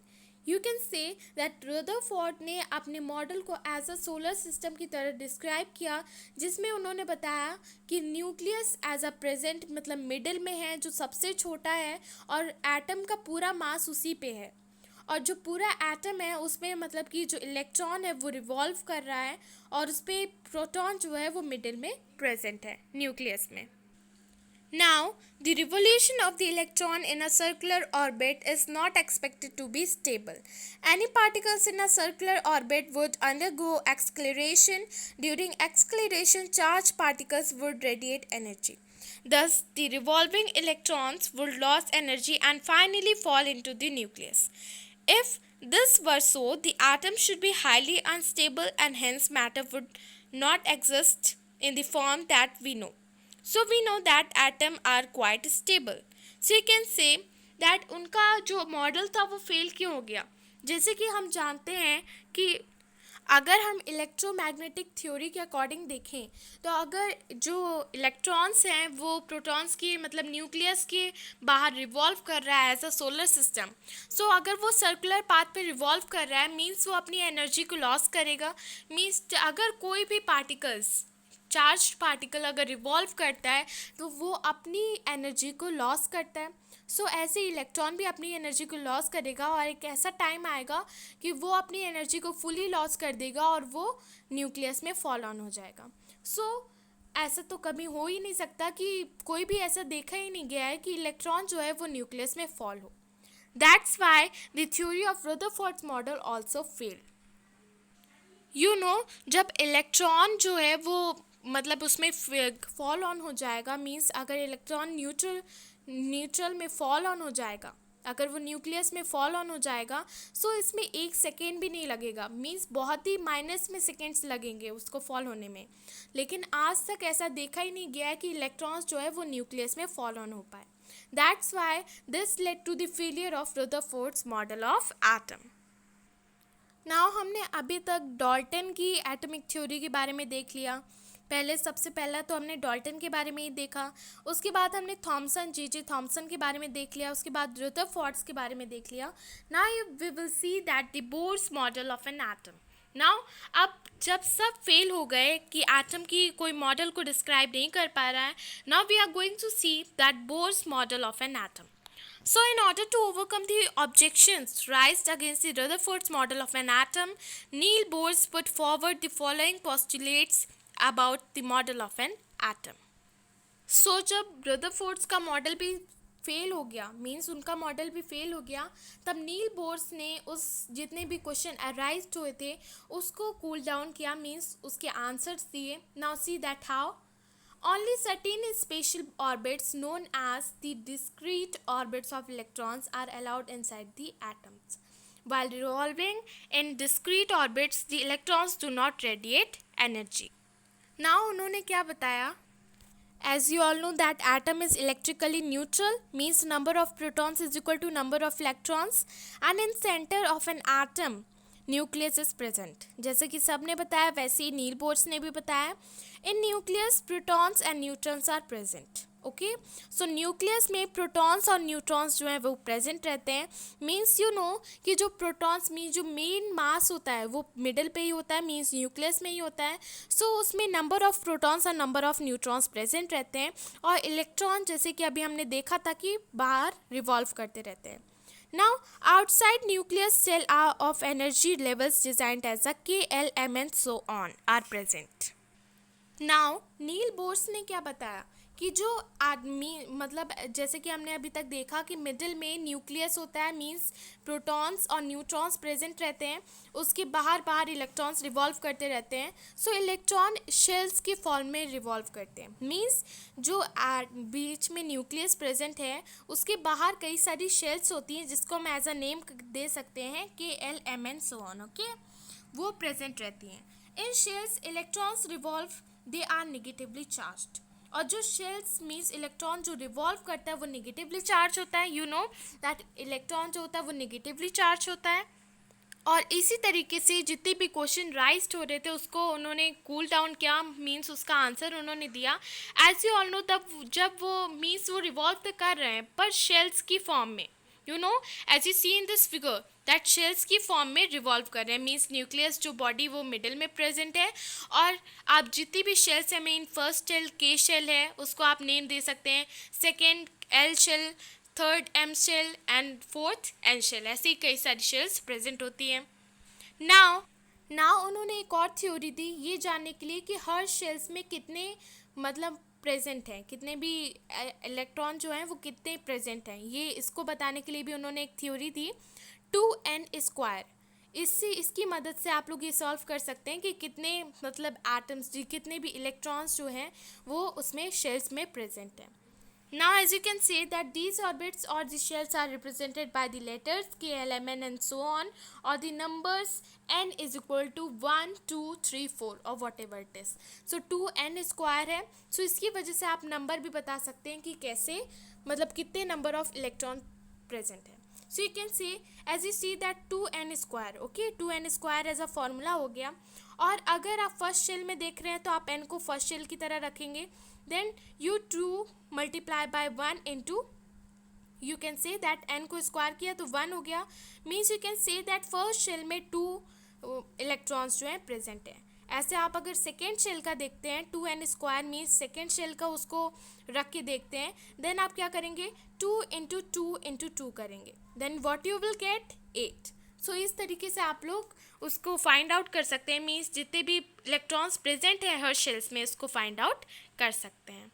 Speaker 1: You can say that Rutherford ने अपने मॉडल को एज अ सोलर सिस्टम की तरह डिस्क्राइब किया, जिसमें उन्होंने बताया कि न्यूक्लियस एज अ प्रेजेंट मतलब मिडिल में है, जो सबसे छोटा है, और एटम का पूरा मास उसी पे है, और जो पूरा एटम है उसमें मतलब कि जो इलेक्ट्रॉन है वो रिवॉल्व कर रहा है, और उस पर प्रोटॉन जो है वो मिडिल में प्रेजेंट है न्यूक्लियस में। Now, the revolution of the electron in a circular orbit is not expected to be stable. Any particles in a circular orbit would undergo acceleration. During acceleration, charged particles would radiate energy. Thus, the revolving electrons would lose energy and finally fall into the nucleus. If this were so, the atom should be highly unstable and hence matter would not exist in the form that we know. So we know that atoms are quite stable. So you can say that उनका जो मॉडल था वो फेल क्यों हो गया. जैसे कि हम जानते हैं कि अगर हम इलेक्ट्रोमैग्नेटिक थ्योरी के अकॉर्डिंग देखें तो अगर जो इलेक्ट्रॉन्स हैं वो प्रोटॉन्स की मतलब न्यूक्लियस के बाहर रिवॉल्व कर रहा है एज अ सोलर सिस्टम. सो अगर वो सर्कुलर पाथ पे रिवॉल्व कर रहा है मीन्स वो अपनी एनर्जी को लॉस करेगा. मीन्स अगर कोई भी पार्टिकल्स चार्ज्ड पार्टिकल अगर रिवॉल्व करता है तो वो अपनी एनर्जी को लॉस करता है. सो ऐसे इलेक्ट्रॉन भी अपनी एनर्जी को लॉस करेगा और एक ऐसा टाइम आएगा कि वो अपनी एनर्जी को फुली लॉस कर देगा और वो न्यूक्लियस में फॉल ऑन हो जाएगा. सो ऐसा तो कभी हो ही नहीं सकता कि कोई भी ऐसा देखा ही नहीं गया है कि इलेक्ट्रॉन जो है वो न्यूक्लियस में फॉल हो. That's why the theory of Rutherford's model also failed. जब इलेक्ट्रॉन जो है वो मतलब उसमें फॉल ऑन हो जाएगा मीन्स अगर इलेक्ट्रॉन न्यूट्रल में फॉल ऑन हो जाएगा, अगर वो न्यूक्लियस में फॉल ऑन हो जाएगा सो इसमें 1 सेकेंड भी नहीं लगेगा. मीन्स बहुत ही माइनस में सेकेंड्स लगेंगे उसको फॉल होने में. लेकिन आज तक ऐसा देखा ही नहीं गया है कि इलेक्ट्रॉन्स जो है वो न्यूक्लियस में फॉल ऑन हो पाए. That's why this led to the failure of Rutherford's model of atom. Now हमने अभी तक डाल्टन की एटॉमिक थ्योरी के बारे में देख लिया. सबसे पहला तो हमने डाल्टन के बारे में ही देखा. उसके बाद हमने थॉमसन जे थॉमसन के बारे में देख लिया. उसके बाद रदरफोर्ड्स के बारे में देख लिया. Now we will see that the Bohr's model of an atom. Now अब जब सब फेल हो गए कि एटम की कोई मॉडल को डिस्क्राइब नहीं कर पा रहा है, now we are going to see that Bohr's model of an atom. So, in order to overcome the objections raised against the Rutherford's model of an atom, Niels Bohr put forward the following postulates about the model of an atom. So, जब रदरफोर्ड्स का मॉडल भी फेल हो गया मीन्स उनका मॉडल भी फेल हो गया, तब नील बोर्स ने उस जितने भी क्वेश्चन अराइज हुए थे उसको कूल डाउन किया. मीन्स उसके आंसर्स दिए. Now see that how. Only certain spatial orbits known as the discrete orbits of electrons are allowed inside the atoms. While revolving in discrete orbits, the electrons do not radiate energy. Now उन्होंने क्या बताया? As you all know that atom is electrically neutral, means number of protons is equal to number of electrons, and in center of an atom nucleus is present. जैसे कि सब ने बताया वैसे ही नील बोर्स ने भी बताया. In nucleus protons and neutrons are present. Okay, so nucleus में प्रोटॉन्स और न्यूट्रॉन्स जो हैं वो प्रेजेंट रहते हैं. मीन्स कि जो प्रोटॉन्स मीन जो मेन मास होता है वो मिडल पे ही होता है, मीन्स न्यूक्लियस में ही होता है. सो उसमें नंबर ऑफ प्रोटॉन्स और नंबर ऑफ न्यूट्रॉन्स प्रेजेंट रहते हैं. और इलेक्ट्रॉन जैसे कि अभी हमने देखा था कि बाहर रिवॉल्व करते रहते हैं. Now, outside nucleus cell are of energy levels designed as a K, L, M and so on are present. Now, Niels Bohr's ने क्या बताया कि जो आदमी मतलब जैसे कि हमने अभी तक देखा कि मिडिल में न्यूक्लियस होता है मीन्स प्रोटॉन्स और न्यूट्रॉन्स प्रेजेंट रहते हैं. उसके बाहर इलेक्ट्रॉन्स रिवॉल्व करते रहते हैं. सो इलेक्ट्रॉन शेल्स के फॉर्म में रिवॉल्व करते हैं. मीन्स जो बीच में न्यूक्लियस प्रेजेंट है उसके बाहर कई सारी शेल्स होती हैं जिसको हम एज अ नेम दे सकते हैं KLMN सो ऑन. ओके, वो प्रेजेंट रहती हैं. In shells electrons revolve, they are negatively charged. और जो शेल्स मीन्स इलेक्ट्रॉन जो रिवॉल्व करता है वो नेगेटिवली चार्ज होता है. दैट इलेक्ट्रॉन जो होता है वो नेगेटिवली चार्ज होता है. और इसी तरीके से जितने भी क्वेश्चन राइज हो रहे थे उसको उन्होंने कूल डाउन किया. मीन्स उसका आंसर उन्होंने दिया. एज यू ऑल नो तब जब वो मीन्स वो रिवॉल्व तो कर रहे हैं पर शेल्स की फॉर्म में. As you see in this figure that shells की फॉर्म में रिवॉल्व कर रहे हैं. मीन्स न्यूक्लियस जो बॉडी वो मिडिल में प्रेजेंट है. और आप जितनी भी शेल्स हैं mean first shell K shell है उसको आप नेम दे सकते हैं. Second L shell, third M shell and fourth N shell. ऐसी कई सारी शेल्स प्रेजेंट होती हैं. नाउ उन्होंने एक और थ्योरी दी ये जानने के लिए कि हर शेल्स में कितने मतलब प्रेजेंट हैं, कितने भी इलेक्ट्रॉन जो हैं वो कितने प्रेजेंट हैं, ये इसको बताने के लिए भी उन्होंने एक थ्योरी दी 2n²। इसकी मदद से आप लोग ये सॉल्व कर सकते हैं कि कितने मतलब एटम्स कितने भी इलेक्ट्रॉन्स जो हैं वो उसमें शेल्स में प्रेजेंट हैं। Now as you can see that these orbits or the shells are represented by the letters K, L, M, N and so on, or the numbers n is equal to 1, 2, 3, 4 or whatever it is. So 2n² है, so इसकी वजह से आप नंबर भी बता सकते हैं कि कैसे मतलब कितने नंबर ऑफ इलेक्ट्रॉन प्रेजेंट है। So you can see as you see that 2n², okay, 2n² as a formula हो गया। और अगर आप फर्स्ट शेल में देख रहे हैं तो आप n को फर्स्ट शेल की तरह रखेंगे, then you 2 multiply by 1 into, you can say that n को स्क्वायर किया तो 1 हो गया, means you can say that first shell में 2 इलेक्ट्रॉन्स जो हैं प्रेजेंट हैं। ऐसे आप अगर सेकेंड शेल का देखते हैं 2n² मीन्स सेकेंड शेल का उसको रख के देखते हैं, देन आप क्या करेंगे 2 इंटू 2 इंटू 2 करेंगे, then what you will get 8। So इस तरीके से आप लोग उसको फाइंड आउट कर सकते हैं, मीन्स जितने भी इलेक्ट्रॉन्स प्रेजेंट हैं हर शेल्स में इसको फाइंड आउट कर सकते हैं।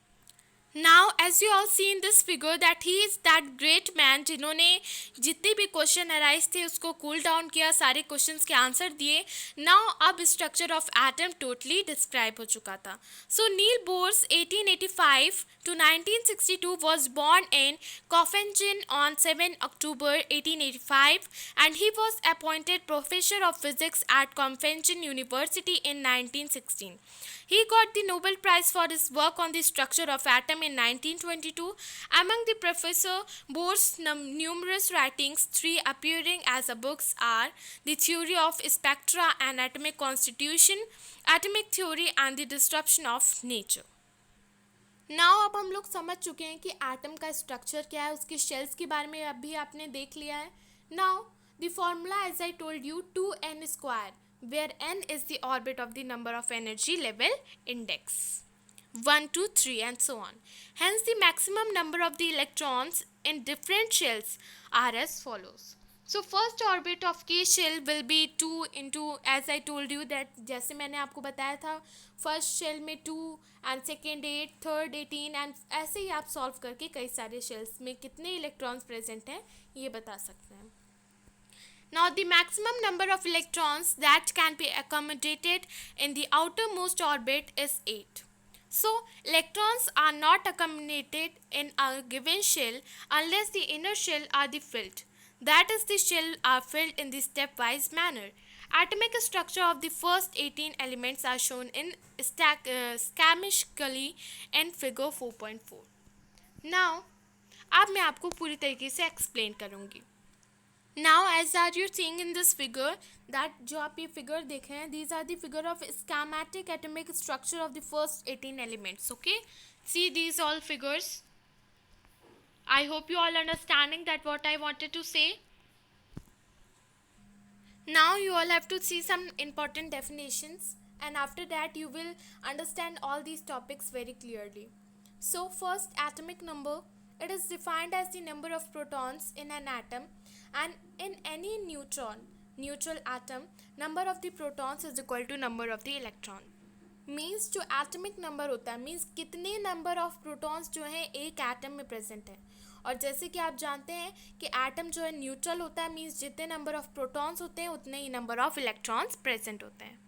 Speaker 1: Now as you all see in this figure that he is that great man जिन्होंने जितने भी क्वेश्चन अराइज थे उसको कूल डाउन किया, सारे क्वेश्चंस के आंसर दिए। नाउ अब structure of atom totally describe हो चुका था। सो नील bourse 1885 to 1962 was born in Coffengen on 7 October 1885 and he was appointed professor of physics at Coffengen University in 1916. He got the Nobel Prize for his work on the structure of atom in 1922. Among the Professor Bohr's numerous writings, 3 appearing as books are The Theory of Spectra and Atomic Constitution, Atomic Theory and the Disruption of Nature. Now अब हम लोग समझ चुके हैं कि एटम का स्ट्रक्चर क्या है, उसके शेल्स के बारे में अभी आपने देख लिया है। Now the formula as I told you 2n², where n is the orbit of the number of energy level index 1, 2, 3 and so on. Hence the maximum number of the electrons in different shells are as follows. So first orbit of K shell will be 2 into, as I told you that जैसे मैंने आपको बताया था फर्स्ट शेल में 2 एंड सेकेंड 8, थर्ड 18 एंड ऐसे ही आप सॉल्व करके कई सारे शेल्स में कितने इलेक्ट्रॉन्स प्रेजेंट हैं ये बता सकते हैं। Now the maximum number of electrons that can be accommodated in the outermost orbit is 8. So electrons are not accommodated in a given shell unless the inner shell are the filled. That is, the shell are filled in the stepwise manner. Atomic structure of the first 18 elements are shown in schematically in figure 4.4. Now अब मैं आपको पूरी तरीके से एक्सप्लेन करूँगी। Now as are you seeing in this figure that जो आप ये figure देख रहे हैं, these are the figure of schematic atomic structure of the first 18 elements. Okay, see these all figures. I hope you all understanding that what I wanted to say. Now you all have to see some important definitions and after that you will understand all these topics very clearly. So first, atomic number. It is defined as the number of protons in an atom, and in any neutral atom, number of the protons is equal to number of the electron. Means जो एटमिक नंबर होता है मीन्स कितने नंबर ऑफ प्रोटॉन्स जो हैं एक एटम में प्रेजेंट है। और जैसे कि आप जानते हैं कि एटम जो है न्यूट्रल होता है, मीन्स जितने नंबर ऑफ प्रोटॉन्स होते हैं उतने ही नंबर ऑफ इलेक्ट्रॉन्स प्रेजेंट होते हैं।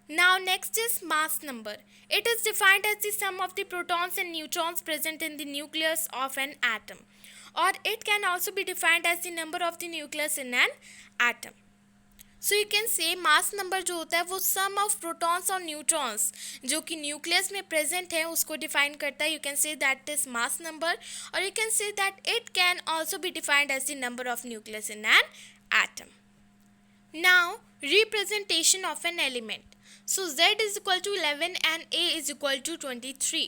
Speaker 1: Now next is mass number. It is defined as the sum of the protons and neutrons present in the nucleus of an atom, or it can also be defined as the number of the nucleus in an atom. So you can say mass number जो होता है वो sum of protons और neutrons जो कि nucleus में present है उसको define करता है. You can say that is mass number, or you can say that it can also be defined as the number of nucleus in an atom. Now representation of an element. So Z is equal to 11 and A is equal to 23.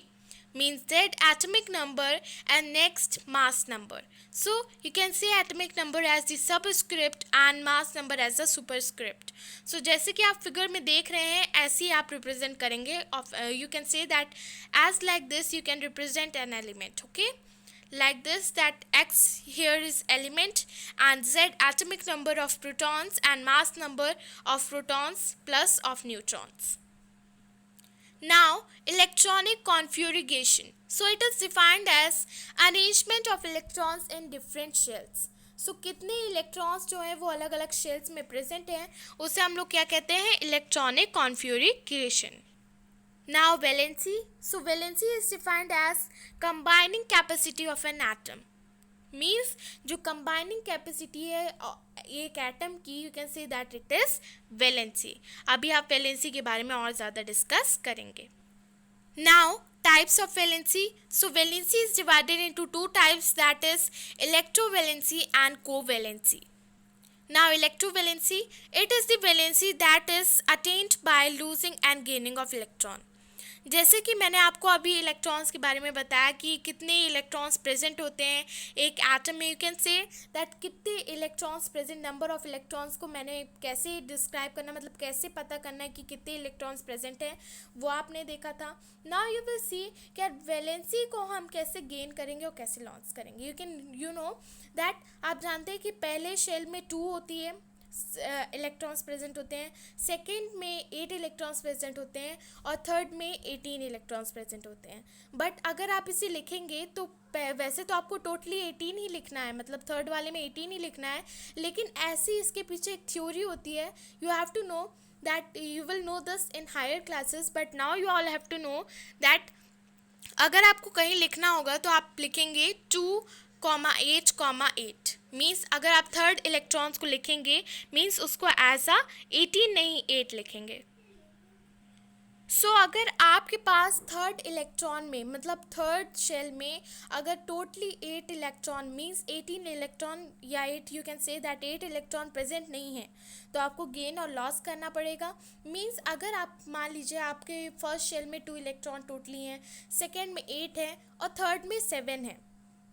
Speaker 1: Means Z atomic number and next mass number. So you can say atomic number as the subscript and mass number as the superscript. So जैसे कि आप फिगर में देख रहे हैं ऐसे ही आप रिप्रेजेंट करेंगे. You can say that as like this you can represent an element. Okay, like this, that X here is element and Z atomic number of protons and mass number of protons plus of neutrons. Now, electronic configuration. So it is defined as arrangement of electrons in different shells. So कितने इलेक्ट्रॉन्स जो हैं वो अलग अलग शेल्स में प्रेजेंट हैं, उसे हम लोग क्या कहते हैं, electronic configuration. Now valency. So valency is defined as combining capacity of an atom. Means जो combining capacity है एक एटम की, you can say that it is valency. अभी आप valency के बारे में और ज़्यादा डिस्कस करेंगे. Now types of valency. So valency is divided into two types, that is electrovalency and covalency. Now electrovalency, it is the valency that is attained by losing and gaining of electron. जैसे कि मैंने आपको अभी इलेक्ट्रॉन्स के बारे में बताया कि कितने इलेक्ट्रॉन्स प्रेजेंट होते हैं एक एटम में, यू कैन से दैट कितने electrons present, number of electrons को मैंने कैसे डिस्क्राइब करना, मतलब कैसे पता करना है कि कितने इलेक्ट्रॉन्स प्रेजेंट हैं, वो आपने देखा था. नाउ यू विल सी कि वैलेंसी को हम कैसे गेन करेंगे और कैसे लॉस करेंगे. You can you know that आप जानते हैं कि पहले शेल में 2 होती है इलेक्ट्रॉन्स प्रेजेंट होते हैं, सेकेंड में 8 इलेक्ट्रॉन्स प्रेजेंट होते हैं और थर्ड में 18 इलेक्ट्रॉन्स प्रेजेंट होते हैं. बट अगर आप इसे लिखेंगे तो वैसे तो आपको टोटली 18 ही लिखना है, मतलब थर्ड वाले में 18 ही लिखना है, लेकिन ऐसी इसके पीछे एक थ्योरी होती है. You have to know that, you will know this in higher classes, but now you all have to know that अगर आपको कहीं लिखना होगा तो आप लिखेंगे 2,8,8. मीन्स अगर आप थर्ड इलेक्ट्रॉन्स को लिखेंगे मीन्स उसको एज अ 18 नहीं 8 लिखेंगे. सो अगर आपके पास थर्ड इलेक्ट्रॉन में, मतलब थर्ड शेल में अगर टोटली 8 इलेक्ट्रॉन मीन्स 18 इलेक्ट्रॉन या 8, you can say that 8 electron present नहीं है, तो आपको गेन और लॉस करना पड़ेगा. मीन्स अगर आप मान लीजिए आपके फर्स्ट शेल में 2 इलेक्ट्रॉन टोटली हैं, सेकेंड में 8 है और थर्ड में 7 है,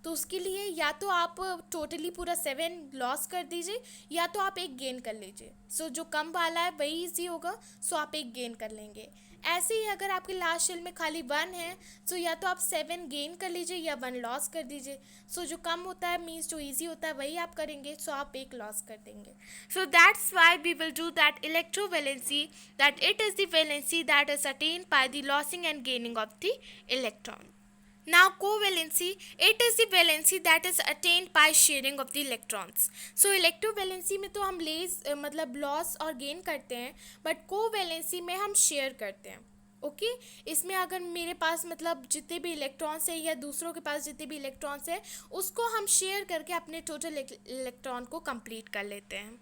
Speaker 1: तो उसके लिए या तो आप टोटली पूरा 7 लॉस कर दीजिए या तो आप एक गेन कर लीजिए. सो जो कम वाला है वही ईजी होगा, सो आप एक गेन कर लेंगे. ऐसे ही अगर आपके लास्ट शेल में खाली 1 है सो या तो आप 7 गेन कर लीजिए या 1 लॉस कर दीजिए. सो जो कम होता है मीन्स जो ईजी होता है वही आप करेंगे, सो आप एक लॉस कर देंगे. So that's why we will do that electrovalency, that it is the valency that is attend by the losing and gaining of the electron. Now covalency, it is the valency that is attained by sharing of the electrons. So electrovalency में तो हम मतलब लॉस और गेन करते हैं, बट कोवैलेंसी में हम शेयर करते हैं. ओके इसमें अगर मेरे पास मतलब जितने भी इलेक्ट्रॉन्स है या दूसरों के पास जितने भी इलेक्ट्रॉन्स है उसको हम शेयर करके अपने टोटल इलेक्ट्रॉन को कंप्लीट कर लेते हैं.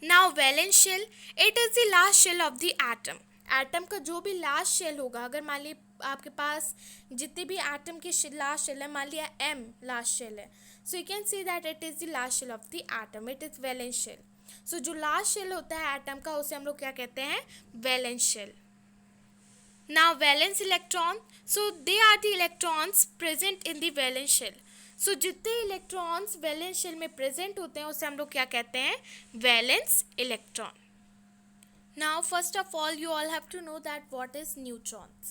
Speaker 1: Now valence shell, it is the last shell of the atom. Atom का जो भी लास्ट शेल होगा, अगर मान ली आपके पास जितने भी एटम के लास्ट शेल है, मान लिया एम लास्ट शेल है, so you can see that it is the last shell of the atom, it is valence shell. So जो लास्ट शेल होता है एटम का उसे हम लोग क्या कहते हैं, valence shell. Now valence electron, so they are the electrons present in the valence shell. So जितने इलेक्ट्रॉन्स वैलेंस शेल में प्रेजेंट होते हैं उसे हम लोग क्या कहते हैं, valence electron. Now first of all you all have to know that what is neutrons.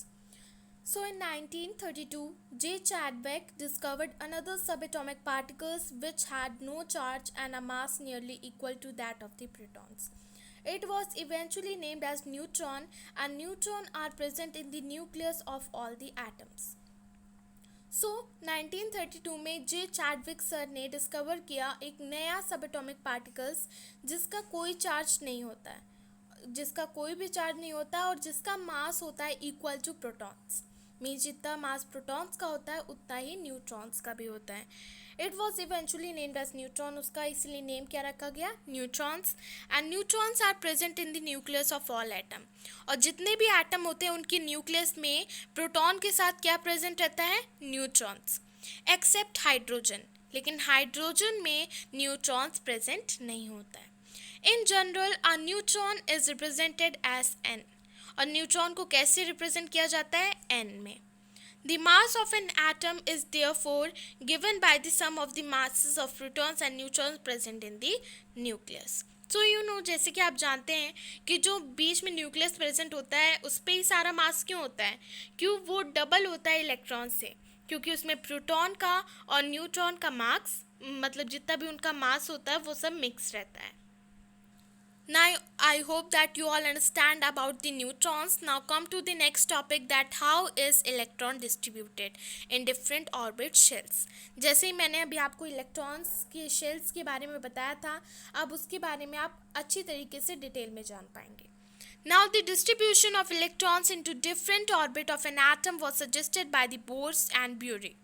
Speaker 1: So in 1932 J. Chadwick discovered another subatomic particles which had no charge and a mass nearly equal to that of the protons. It was eventually named as neutron, and neutrons are present in the nucleus of all the atoms. सो 1932 में जे चैडविक सर ने डिस्कवर किया एक नया सबएटॉमिक पार्टिकल्स जिसका कोई चार्ज नहीं होता है, जिसका कोई भी चार्ज नहीं होता और जिसका मास होता है इक्वल टू प्रोटॉन्स. मीन्स जितना मास प्रोटॉन्स का होता है उतना ही न्यूट्रॉन्स का भी होता है. It was eventually named as neutron, उसका इसलिए नेम क्या रखा गया, neutrons. And neutrons are present in the nucleus of all atom. और जितने भी एटम होते हैं उनके न्यूक्लियस में प्रोटॉन के साथ क्या प्रेजेंट रहता है, न्यूट्रॉन्स, एक्सेप्ट हाइड्रोजन. लेकिन हाइड्रोजन में न्यूट्रॉन्स प्रेजेंट नहीं होता है. In general, a neutron is represented as n. और न्यूट्रॉन को कैसे रिप्रेजेंट किया जाता है, n में. The mass of an atom is therefore given by the sum of the masses of protons and neutrons present in the nucleus. So you know, जैसे कि आप जानते हैं कि जो बीच में न्यूक्लियस प्रेजेंट होता है उस पर ही सारा मास क्यों होता है, क्यों वो डबल होता है इलेक्ट्रॉन से, क्योंकि उसमें प्रोटॉन का और न्यूट्रॉन का मास, मतलब जितना भी उनका मास होता है वो सब मिक्स रहता है. Now I hope that you all understand about the neutrons. Now come to the next topic, that how is electron distributed in different orbit shells. जैसे ही मैंने अभी आपको इलेक्ट्रॉन्स के शेल्स के बारे में बताया था, अब उसके बारे में आप अच्छी तरीके से डिटेल में जान पाएंगे. Now the distribution of electrons into different orbit of an atom was suggested by the Bohr and Bury.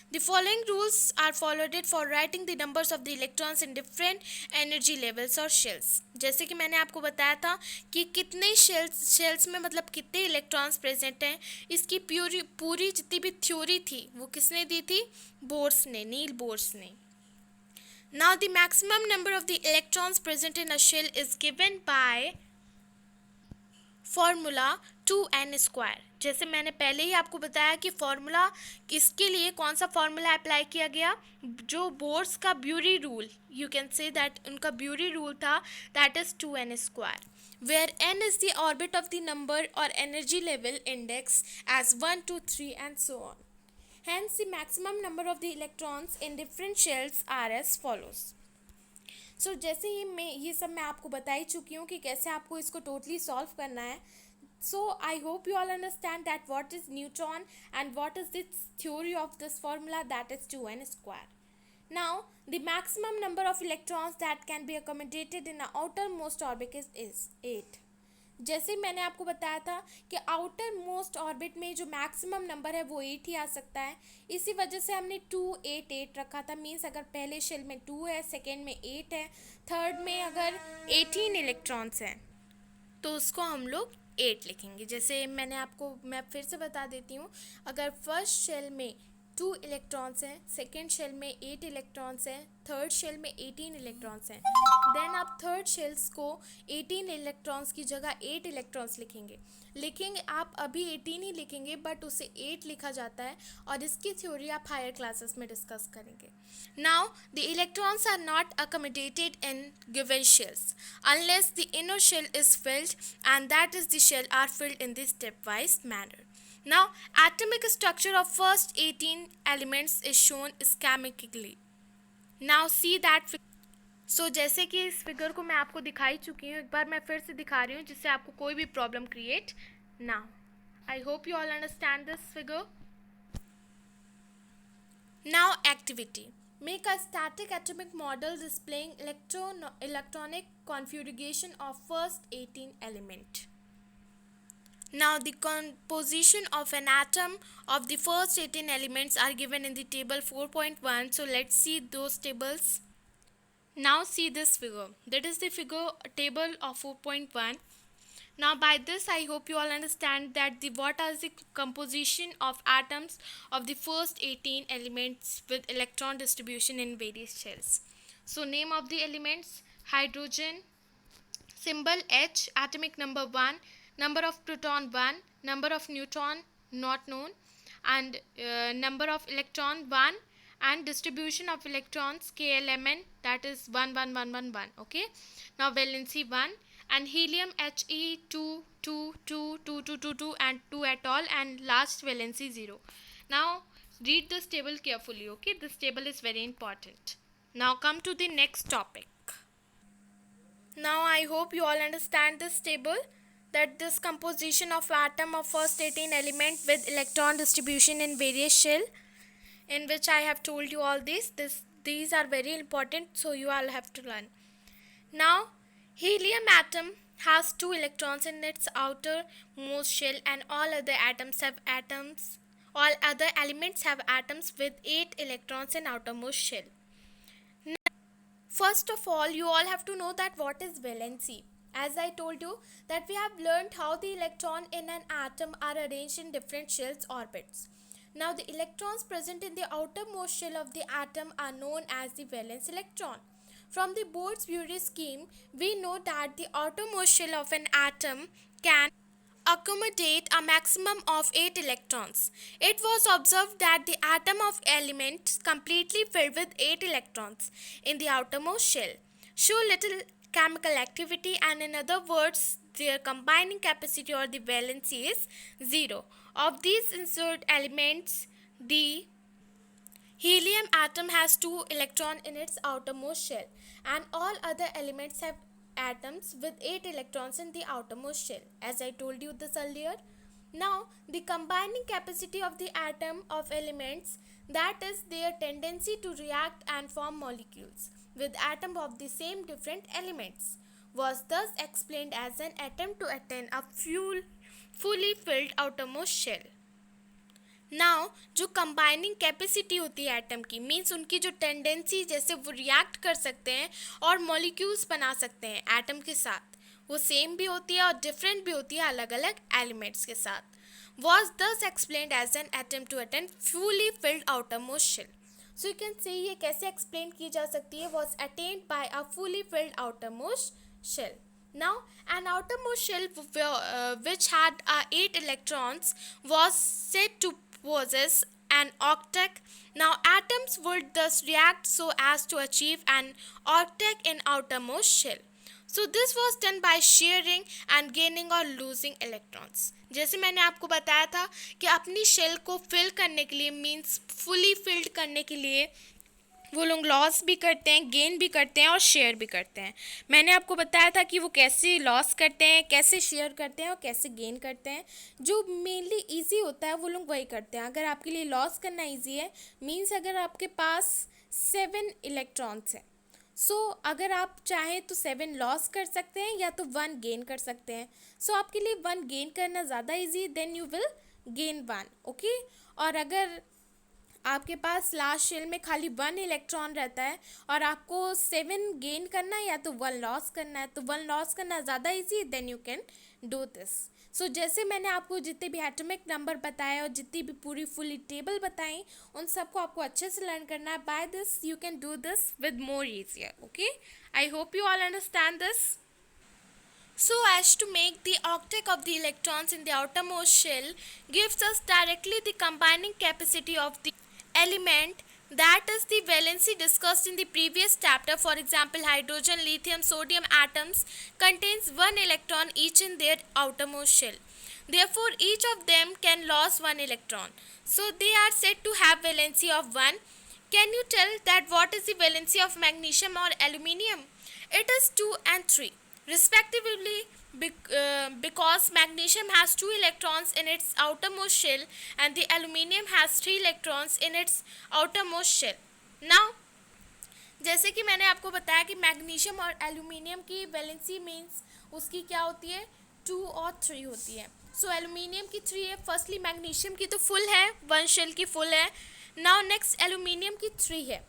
Speaker 1: The following rules are followed for writing the numbers of the electrons in different energy levels or shells. जैसे कि मैंने आपको बताया था कि कितने शेल्स में मतलब कितने इलेक्ट्रॉन्स प्रेजेंट हैं, इसकी पूरी जितनी भी थ्योरी थी वो किसने दी थी? बोर्स ने, नील बोर्स ने. Now the maximum number of the electrons present in a shell is given by formula 2n². जैसे मैंने पहले ही आपको बताया कि फॉर्मूला किसके लिए कौन सा फॉर्मूला अप्लाई किया गया, जो बोर्स का bury rule, you can say that उनका ब्यूरी रूल था, that is 2n², where n is the orbit of the number or energy level index as 1, 2, 3 and so on. Hence the maximum number of the electrons in different shells are as follows. सो जैसे ये सब मैं आपको बता ही चुकी हूँ कि कैसे आपको इसको टोटली सॉल्व करना है. So I hope you all understand that what is neutron and what is this theory of this formula, that is 2n². Now, the maximum number of electrons that can be accommodated in the outermost orbit is 8. जैसे मैंने आपको बताया था कि आउटर मोस्ट ऑर्बिट में जो मैक्सिमम नंबर है वो 8 ही आ सकता है. इसी वजह से हमने 2, 8, 8 रखा था. मीन्स अगर पहले शेल में 2 है, सेकेंड में 8 है, थर्ड में अगर 18 इलेक्ट्रॉन्स हैं तो उसको हम लोग 8 लिखेंगे. जैसे मैं फिर से बता देती हूँ, अगर फर्स्ट शेल में 2 इलेक्ट्रॉन्स हैं, सेकेंड शेल में 8 इलेक्ट्रॉन्स हैं, थर्ड शेल में 18 इलेक्ट्रॉन्स हैं, देन आप थर्ड शेल्स को 18 इलेक्ट्रॉन्स की जगह 8 इलेक्ट्रॉन्स लिखेंगे आप अभी 18 ही लिखेंगे, बट उसे 8 लिखा जाता है और इसकी थ्योरी आप हायर क्लासेस में डिस्कस करेंगे. Now the electrons are not accommodated in given shells unless the inner shell is filled, and that is the shell are filled in the stepwise manner. Now, atomic structure of first 18 elements is shown schematically. Now see that. So जैसे कि इस फिगर को मैं आपको दिखाई चुकी हूँ, एक बार मैं फिर से दिखा रही हूँ जिससे आपको कोई भी प्रॉब्लम क्रिएट ना. आई hope you all understand this figure. Now activity. Make a static atomic model displaying electronic configuration of first 18 element. Now the composition of an atom of the first 18 elements are given in the table 4.1. So let's see those tables. Now see this figure. That is the figure table of 4.1. Now by this I hope you all understand that what is the composition of atoms of the first 18 elements with electron distribution in various shells. So name of the elements: hydrogen, symbol H, atomic number 1, number of proton 1, number of neutron not known, and number of electron 1, and distribution of electrons KLMN, that is 1 1 1 1 1. Okay, now valency 1, and helium He 2 2 2 2 2 2 2 and 2 at all, and last valency 0. Now read this table carefully. Okay, this table is very important. Now come to the next topic. Now I hope you all understand this table, that this composition of atom of first 18 element with electron distribution in various shell, in which I have told you all these are very important, so you all have to learn. Now helium atom has 2 electrons in its outermost shell, and all other elements have atoms with 8 electrons in outermost shell. First of all, you all have to know that what is valency. As I told you that we have learned how the electron in an atom are arranged in different shells orbits. Now the electrons present in the outermost shell of the atom are known as the valence electron. From the Bohr-Bury scheme, we know that the outermost shell of an atom can accommodate a maximum of 8 electrons. It was observed that the atom of element completely filled with 8 electrons in the outermost shell show little chemical activity, and in other words, their combining capacity or the valency is 0. Of these insert elements, the helium atom has 2 electrons in its outermost shell, and all other elements have atoms with 8 electrons in the outermost shell, as I told you this earlier. Now, the combining capacity of the atom of elements, that is their tendency to react and form molecules with atom of the same different elements, was thus explained as an attempt to attain a fully filled outermost shell. Now जो कंबाइनिंग कैपेसिटी होती है एटम की, मीन्स उनकी जो टेंडेंसी, जैसे वो रिएक्ट कर सकते हैं और मॉलिक्यूल्स बना सकते हैं एटम के साथ, वो सेम भी होती है और डिफरेंट भी होती है अलग अलग एलिमेंट्स के साथ, was thus explained as an attempt to attain fully filled outermost shell. So you can see ये कैसे explain की जा सकती है, was attained by a fully filled outermost shell. Now, an outermost shell which had 8 electrons was said to possess an octet. Now, atoms would thus react so as to achieve an octet in outermost shell. So this was done by sharing and gaining or losing electrons. जैसे मैंने आपको बताया था कि अपनी शेल को फिल करने के लिए, मीन्स फुली फिल्ड करने के लिए, वो लोग लॉस भी करते हैं, गेन भी करते हैं और शेयर भी करते हैं. मैंने आपको बताया था कि वो कैसे लॉस करते हैं, कैसे शेयर करते हैं और कैसे गेन करते हैं. जो मेनली इजी होता है वो लोग वही करते हैं. अगर आपके लिए लॉस करना इजी है, मीन्स अगर आपके पास 7 इलेक्ट्रॉन्स हैं, अगर आप चाहें तो 7 लॉस कर सकते हैं या तो 1 गेन कर सकते हैं. आपके लिए 1 गेन करना ज़्यादा easy, then you will gain 1. Okay. और अगर आपके पास लास्ट शेल में खाली 1 इलेक्ट्रॉन रहता है और आपको 7 गेन करना है या तो 1 लॉस करना है, तो 1 लॉस करना ज़्यादा easy, then you can do this. जैसे मैंने आपको जितने भी एटॉमिक नंबर बताए और जितनी भी पूरी फुली टेबल बताई, उन सबको आपको अच्छे से लर्न करना है. By this you can do this with more easier. Okay. I hope you all understand this. So as to make the octet of the electrons in the outermost shell gives us directly the combining capacity of the element, that is the valency discussed in the previous chapter. For example, hydrogen, lithium, sodium atoms contains 1 electron each in their outermost shell. Therefore, each of them can lose 1 electron. So they are said to have valency of 1. Can you tell that what is the valency of magnesium or aluminium? It is 2 and 3 respectively, because magnesium has 2 electrons in its outermost shell and the aluminium has 3 electrons in its outermost shell. Now, जैसे कि मैंने आपको बताया कि मैग्नीशियम और एल्यूमिनियम की वैलेंसी मीन्स उसकी क्या होती है, 2 और 3 होती है. एल्यूमिनियम की 3 है. फर्स्टली मैग्नीशियम की तो फुल है, 1 शेल की फुल है. नाउ नेक्स्ट एल्यूमिनियम की 3 है.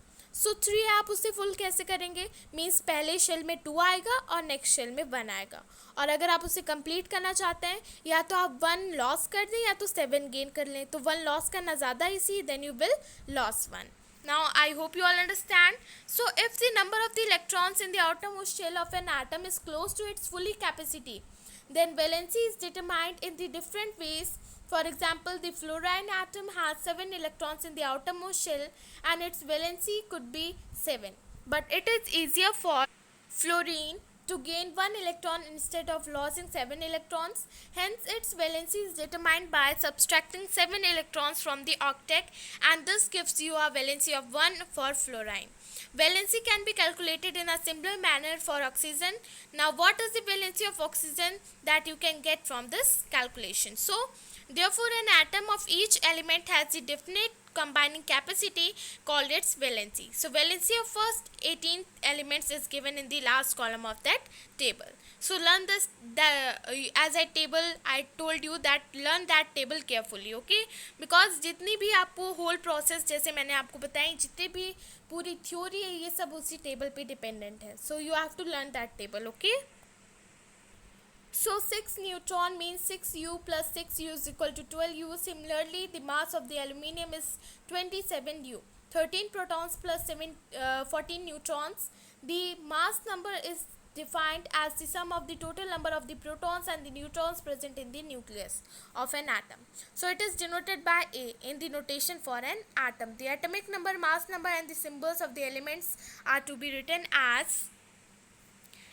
Speaker 1: 3 आप उससे फुल कैसे करेंगे, मीन्स पहले शेल में 2 आएगा और नेक्स्ट शेल में 1 आएगा. और अगर आप उसे कंप्लीट करना चाहते हैं, या तो आप 1 लॉस कर दें या तो 7 गेन कर लें. तो 1 लॉस करना ज़्यादा easy, then you will loss 1. Now I hope you all understand. So if the number of the electrons in the outermost shell of an atom is close to its fully capacity, then valency is determined in the different ways. For example, the fluorine atom has 7 electrons in the outermost shell and its valency could be 7. But it is easier for fluorine to gain 1 electron instead of losing 7 electrons. Hence, its valency is determined by subtracting 7 electrons from the octet, and this gives you a valency of 1 for fluorine. Valency can be calculated in a similar manner for oxygen. Now, what is the valency of oxygen that you can get from this calculation? Therefore, an atom of each element has the definite combining capacity called its valency. Valency of first 18 elements is given in the last column of that table. Learn this, as I told you that learn that table carefully, okay? Because जितनी भी आपको whole process, जैसे मैंने आपको बताई, जितने भी पूरी theory है, ये सब उसी table पे dependent है. You have to learn that table, okay? 6 neutron means 6U plus 6U is equal to 12U. Similarly, the mass of the aluminium is 27U. 13 protons plus 14 neutrons. The mass number is defined as the sum of the total number of the protons and the neutrons present in the nucleus of an atom. It is denoted by A in the notation for an atom. The atomic number, mass number and the symbols of the elements are to be written as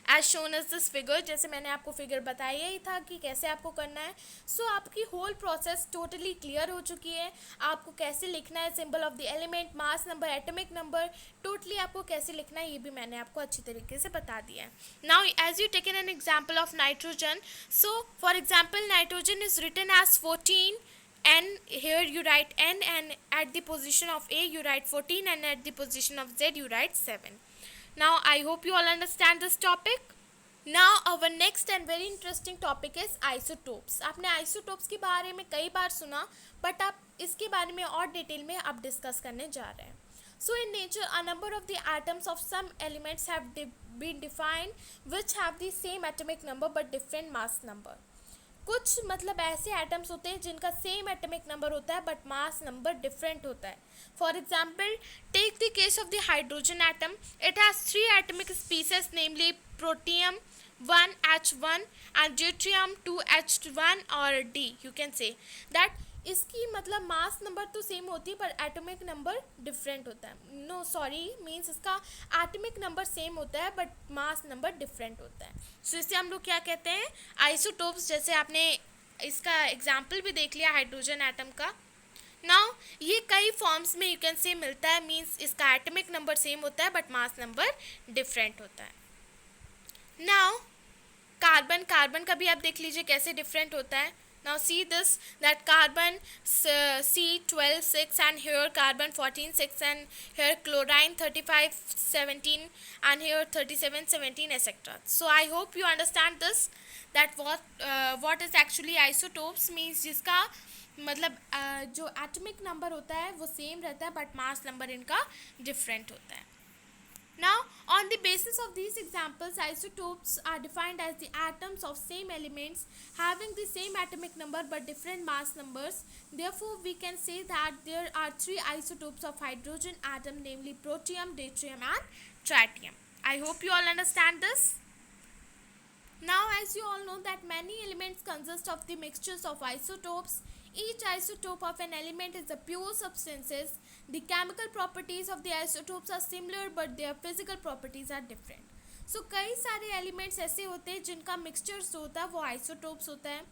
Speaker 1: as shown is this figure, जैसे मैंने आपको फिगर बताया ही था कि कैसे आपको करना है. सो आपकी होल प्रोसेस टोटली क्लियर हो चुकी है. आपको कैसे लिखना है symbol of the element, mass number, atomic number, totally आपको कैसे लिखना है ये भी मैंने आपको अच्छी तरीके से बता दिया है. Now as you taken an example of nitrogen, so for example nitrogen is written as 14, and here you write n, and at the position of A you write 14, and at the position of Z you write 7. Now I hope you all understand this topic. Now our next and very interesting topic is isotopes. आपने isotopes के बारे में कई बार सुना, बट आप इसके बारे में और डिटेल में अब डिस्कस करने जा रहे हैं. So in nature a number of the atoms of some elements have been defined which have the same atomic number but different mass number. कुछ मतलब ऐसे एटम्स होते हैं जिनका सेम एटॉमिक नंबर होता है बट मास नंबर डिफरेंट होता है. For example take the case of the hydrogen atom. It has 3 atomic species namely protium 1H1 and deuterium 2H1 or D. You can say that इसकी मतलब मास नंबर तो सेम होती है पर एटॉमिक नंबर डिफरेंट होता है. नो सॉरी, मीन्स इसका एटॉमिक नंबर सेम होता है बट मास नंबर डिफरेंट होता है. सो इसे हम लोग क्या कहते हैं, आइसोटोप्स. जैसे आपने इसका एग्जाम्पल भी देख लिया हाइड्रोजन एटम का. नाउ ये कई फॉर्म्स में यू कैन से मिलता है, मीन्स इसका एटॉमिक नंबर सेम होता है बट मास नंबर डिफरेंट होता है. नाउ कार्बन का भी आप देख लीजिए कैसे डिफरेंट होता है. Now see this, that carbon C12 6 and here carbon 14 6 and here chlorine 35 17 and here 37 17 etc. So I hope you understand this, that what is actually isotopes means, जिसका मतलब जो एटॉमिक नंबर होता है वो सेम रहता है बट मास नंबर इनका डिफरेंट होता है. Now, on the basis of these examples, isotopes are defined as the atoms of same elements having the same atomic number but different mass numbers. Therefore, we can say that there are 3 isotopes of hydrogen atom, namely protium, deuterium and tritium. I hope you all understand this. Now, as you all know that many elements consist of the mixtures of isotopes. Each isotope of an element is a pure substances. The chemical properties of the isotopes are similar but their physical properties are different. So कई सारे elements ऐसे होते हैं जिनका mixtures जो होता है वो isotopes होता है.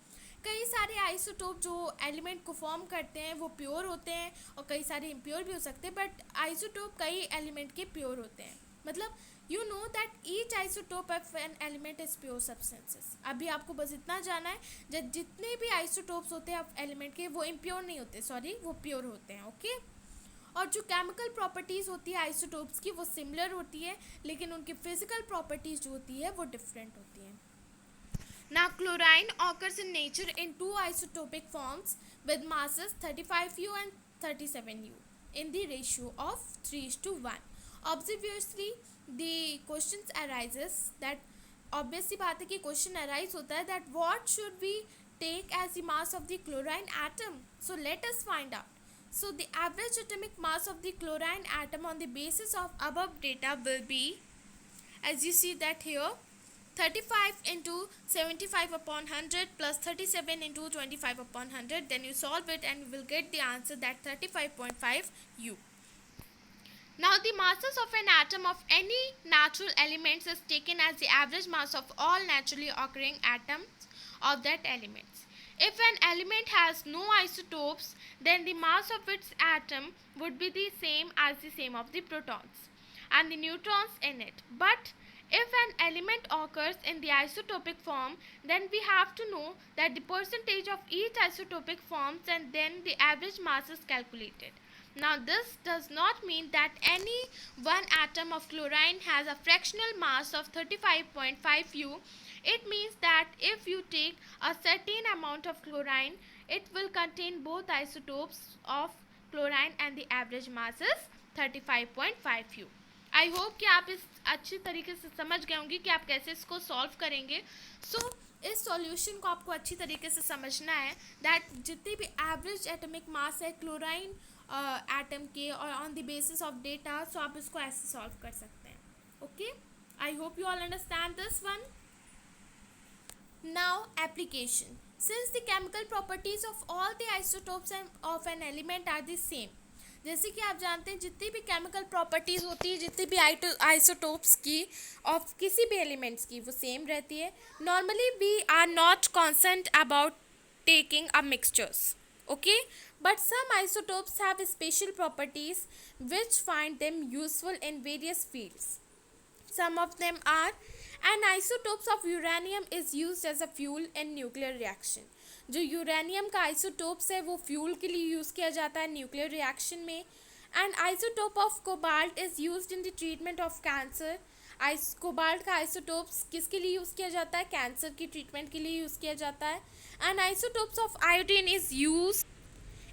Speaker 1: कई सारे आइसोटोप जो एलिमेंट को फॉर्म करते हैं वो प्योर होते हैं और कई सारे इम्प्योर भी हो सकते हैं, बट आइसोटोप कई एलिमेंट के प्योर होते हैं. मतलब you know that each isotope of an element is pure substances. अभी आपको बस इतना जाना है, जब जितने भी आइसोटोप्स होते हैं एलिमेंट के वो इम्प्योर नहीं होते, सॉरी वो प्योर होते हैं. ओके और जो केमिकल प्रॉपर्टीज़ होती है आइसोटोप्स की वो सिमिलर होती है, लेकिन उनकी फिजिकल प्रॉपर्टीज़ जो होती है वो डिफरेंट होती है. Now chlorine occurs in nature in 2 isotopic forms with masses 35U and 37U in the ratio of 3:1. Obviously the questions arises that obvious सी बात है कि question arise होता है that what should we take as the mass of the chlorine atom. So let us find out. So the average atomic mass of the chlorine atom on the basis of above data will be, as you see that here, 35 into 75 upon 100 plus 37 into 25 upon 100. Then you solve it and you will get the answer that 35.5 U. Now the masses of an atom of any natural elements is taken as the average mass of all naturally occurring atoms of that element. If an element has no isotopes, then the mass of its atom would be the same as the same of the protons and the neutrons in it. But if an element occurs in the isotopic form, then we have to know that the percentage of each isotopic forms and then the average mass is calculated. Now this does not mean that any one atom of chlorine has a fractional mass of 35.5 U. It means that if you take a certain amount of chlorine, it will contain both isotopes of chlorine and the average mass is 35.5 U. I hope कि आप इस अच्छी तरीके से समझ गए होंगे कि आप कैसे इसको सॉल्व करेंगे. सो इस सॉल्यूशन को आपको अच्छी तरीके से समझना है दैट जितनी भी एवरेज एटॉमिक मास है क्लोराइन एटम के और on the basis of data, so आप इसको ऐसे सॉल्व कर सकते हैं. Okay, I hope you all understand this one. Now application. Since the chemical properties of all the isotopes of an element are the same, जैसे कि आप जानते हैं जितनी भी केमिकल प्रॉपर्टीज़ होती है, जितनी भी आइसोटोप्स की ऑफ किसी भी एलिमेंट्स की, वो सेम रहती है. Normally we are not concerned about taking a mixtures, okay, but some isotopes have special properties which find them useful in various fields. Some of them are: an isotopes of uranium is used as a fuel in nuclear reaction. जो यूरेनियम का आइसोटोप्स है वो फ्यूल के लिए यूज़ किया जाता है न्यूक्लियर रिएक्शन में. And isotope of cobalt is used in the treatment of cancer. Cobalt का आइसोटोप्स किसके लिए यूज़ किया जाता है? कैंसर की ट्रीटमेंट के लिए यूज़ किया जाता है. And isotopes of iodine is use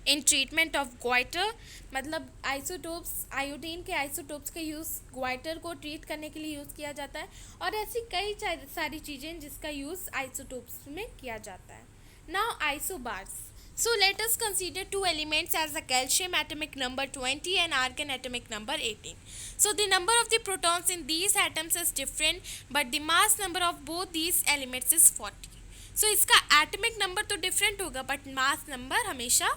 Speaker 1: in treatment of goitre. मतलब आइसोटोप्स, आयोडीन के आइसोटोप्स का यूज़ ग्वाइटर को ट्रीट करने के लिए यूज़ किया जाता है. और ऐसी कई सारी चीज़ें जिसका यूज़ आइसोटोप्स में किया जाता है. Now isobars. So let us consider two elements as the calcium atomic number 20 and argon atomic number 18. So the number of the protons in these atoms is different, but the mass number of both these elements is 40. So इसका atomic number तो different होगा, but mass number हमेशा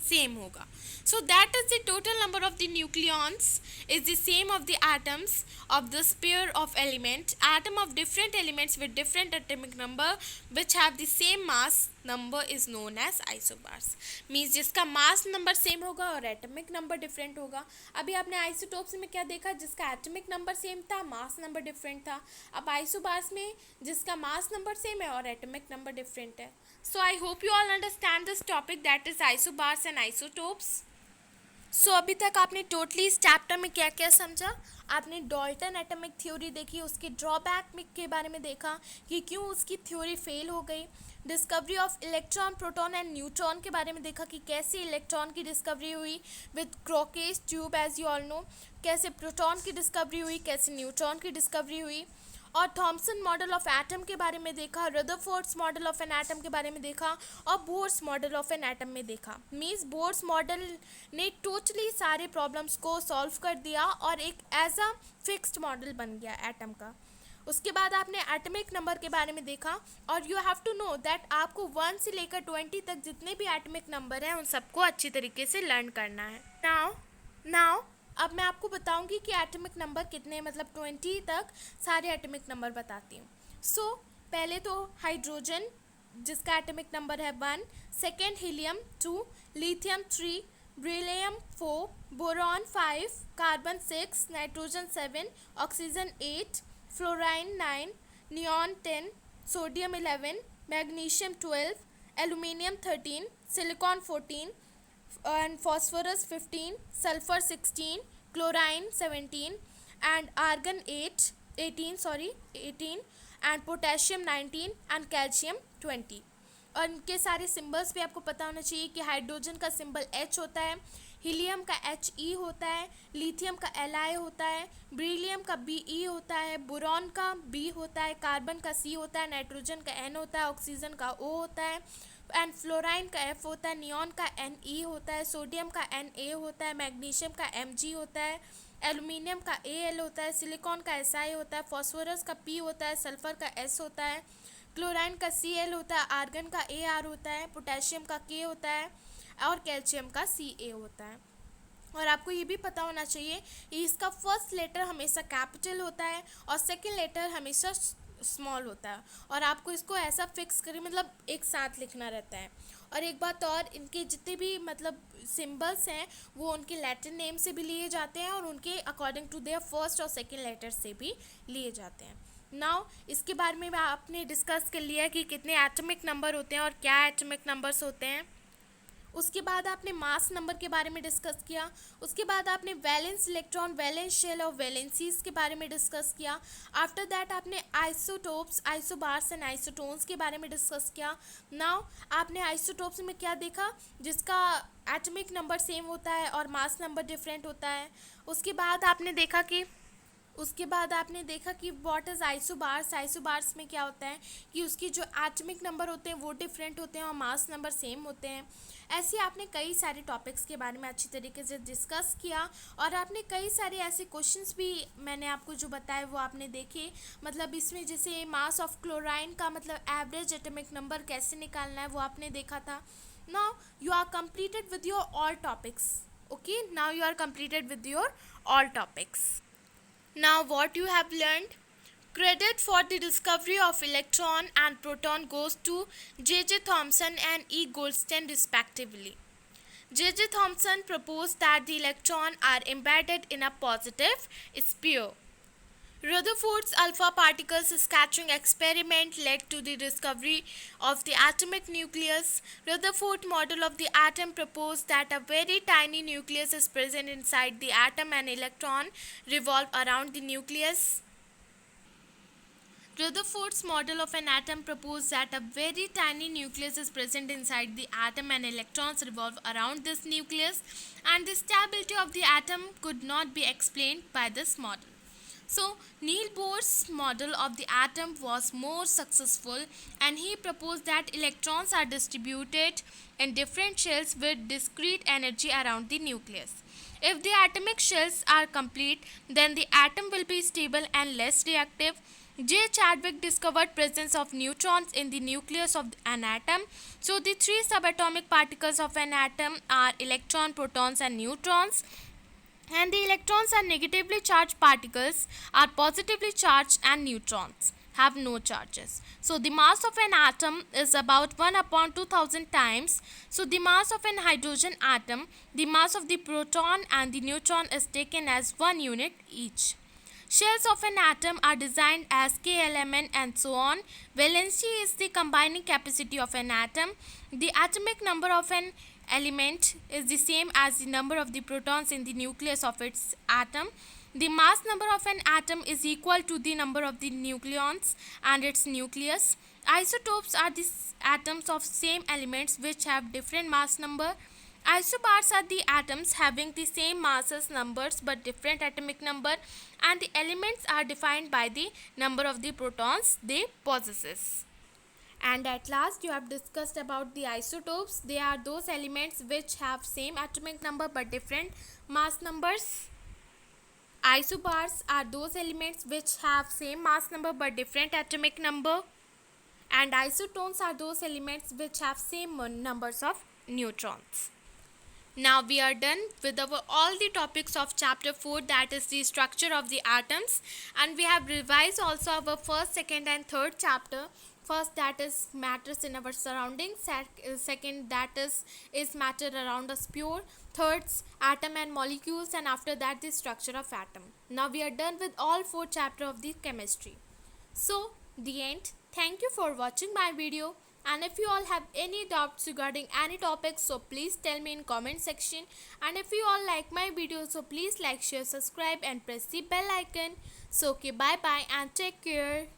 Speaker 1: सेम होगा. So that is the total number of the nucleons is the same of the atoms of this pair of element. Atom of different elements with different atomic number which have the same mass number is known as isobars. Means जिसका mass number same होगा और atomic number different होगा. अभी आपने आइसोटोप्स में क्या देखा? जिसका atomic number same था, mass number different था. अब आइसोबार्स में जिसका mass number same है और atomic number different है. So I hope you all understand this topic, that is isobars and isotopes. So अभी तक आपने टोटली इस चैप्टर में क्या क्या समझा? आपने डॉल्टन एटॉमिक थ्योरी देखी, उसके ड्रॉबैक के बारे में देखा कि क्यों उसकी थ्योरी फेल हो गई. Discovery of electron, proton and neutron के बारे में देखा कि कैसे इलेक्ट्रॉन की डिस्कवरी हुई with Crookes tube as you all know, कैसे प्रोटॉन की डिस्कवरी हुई, कैसे न्यूट्रॉन की डिस्कवरी हुई. और थॉमसन मॉडल ऑफ एटम के बारे में देखा, Rutherford's model of an atom के बारे में देखा और bourse model of an atom में देखा. मीन्स बोर्स मॉडल ने टोटली सारे प्रॉब्लम्स को सॉल्व कर दिया और एक एज अ फिक्स्ड मॉडल बन गया एटम का. उसके बाद आपने एटॉमिक नंबर के बारे में देखा और you have to know that आपको 1 से लेकर 20 तक जितने भी एटॉमिक नंबर हैं उन सबको अच्छी तरीके से लर्न करना है. नाउ अब मैं आपको बताऊंगी कि एटॉमिक नंबर कितने, मतलब 20 तक सारे एटॉमिक नंबर बताती हूँ. सो पहले तो हाइड्रोजन जिसका एटॉमिक नंबर है 1, second helium 2, lithium 3, beryllium 4, boron 5, carbon 6, nitrogen 7, oxygen 8, fluorine 9, neon 10, sodium 11, magnesium 12, aluminium 13, silicon 14 and phosphorus 15, sulfur 16, chlorine 17 and argon 18 and potassium 19 and calcium 20. और इनके सारे सिंबल्स भी आपको पता होना चाहिए कि हाइड्रोजन का सिंबल H होता है, हीलियम का He होता है, लिथियम का Li होता है, बेरिलियम का Be होता है, बोरॉन का B होता है, कार्बन का C होता है, नाइट्रोजन का N होता है, ऑक्सीजन का O होता है एंड फ्लोराइन का F होता है, नियॉन का Ne होता है, सोडियम का Na होता है, मैग्नीशियम का Mg होता है, एल्यूमिनियम का Al होता है, सिलिकॉन का Si होता है, फॉस्फोरस का P होता है, सल्फर का S होता है, क्लोराइन का Cl होता है, आर्गन का Ar होता है, पोटेशियम का K होता है और कैल्शियम का Ca होता है. और आपको ये भी पता होना चाहिए कि इसका फर्स्ट लेटर हमेशा कैपिटल होता है और सेकंड लेटर हमेशा स्मॉल होता है. और आपको इसको ऐसा फिक्स करें, मतलब एक साथ लिखना रहता है. और एक बात और, इनके जितने भी मतलब सिंबल्स हैं वो उनके लैटिन नेम से भी लिए जाते हैं और उनके अकॉर्डिंग टू देयर फर्स्ट और सेकंड लेटर से भी लिए जाते हैं. नाउ इसके बारे में आपने डिस्कस कर लिया कि कितने एटॉमिक नंबर होते हैं और क्या एटॉमिक नंबर्स होते हैं. उसके बाद आपने मास नंबर के बारे में डिस्कस किया. उसके बाद आपने वैलेंस इलेक्ट्रॉन, वैलेंस शेल और वैलेंसीज के बारे में डिस्कस किया. आफ्टर दैट आपने आइसोटोप्स, आइसोबार्स एंड आइसोटोन्स के बारे में डिस्कस किया. नाउ आपने आइसोटोप्स में क्या देखा? जिसका एटॉमिक नंबर सेम होता है और मास नंबर डिफरेंट होता है. उसके बाद आपने देखा कि व्हाट इज़ आइसोबार्स. आइसोबार्स में क्या होता है कि उसकी जो एटॉमिक नंबर होते हैं वो डिफरेंट होते हैं और मास नंबर सेम होते हैं. ऐसे आपने कई सारे टॉपिक्स के बारे में अच्छी तरीके से डिस्कस किया और आपने कई सारे ऐसे क्वेश्चंस भी मैंने आपको जो बताए वो आपने देखे. मतलब इसमें जैसे मास ऑफ क्लोराइन का मतलब एवरेज एटॉमिक नंबर कैसे निकालना है वो आपने देखा था. Now you are completed with your all topics. Okay, now you are completed with your all topics. Now what you have learned? Credit for the discovery of electron and proton goes to J.J. Thomson and E. Goldstein respectively. J.J. Thomson proposed that the electrons are embedded in a positive sphere. Rutherford's alpha particles scattering experiment led to the discovery of the atomic nucleus. Rutherford's model of the atom proposed that a very tiny nucleus is present inside the atom and electrons revolve around the nucleus. Rutherford's model of an atom proposed that a very tiny nucleus is present inside the atom and electrons revolve around this nucleus, and the stability of the atom could not be explained by this model. So, Niels Bohr's model of the atom was more successful, and he proposed that electrons are distributed in different shells with discrete energy around the nucleus. If the atomic shells are complete, then the atom will be stable and less reactive. J. Chadwick discovered presence of neutrons in the nucleus of an atom. So the three subatomic particles of an atom are electron, protons and neutrons. And the electrons are negatively charged particles, are positively charged, and neutrons have no charges. So the mass of an atom is about 1 upon 2000 times. So the mass of an hydrogen atom, the mass of the proton and the neutron is taken as 1 unit each. Shells of an atom are designed as k element and so on. Valency is the combining capacity of an atom. The atomic number of an element is the same as the number of the protons in the nucleus of its atom. The mass number of an atom is equal to the number of the nucleons and its nucleus. Isotopes are the atoms of same elements which have different mass number. Isobars are the atoms having the same masses numbers but different atomic number, and the elements are defined by the number of the protons they possesses. And at last you have discussed about the isotopes. They are those elements which have same atomic number but different mass numbers. Isobars are those elements which have same mass number but different atomic number. And isotones are those elements which have same numbers of neutrons. Now we are done with all the topics of chapter 4, that is the structure of the atoms, and we have revised also our first, second and third chapter. First, that is matters in our surroundings. Second, that is matter around us pure. Third, atom and molecules, and after that the structure of atom. Now we are done with all 4 chapter of the chemistry. So the end. Thank you for watching my video. And if you all have any doubts regarding any topic, so please tell me in comment section. And if you all like my video, so please like, share, subscribe and press the bell icon. So okay, bye bye and take care.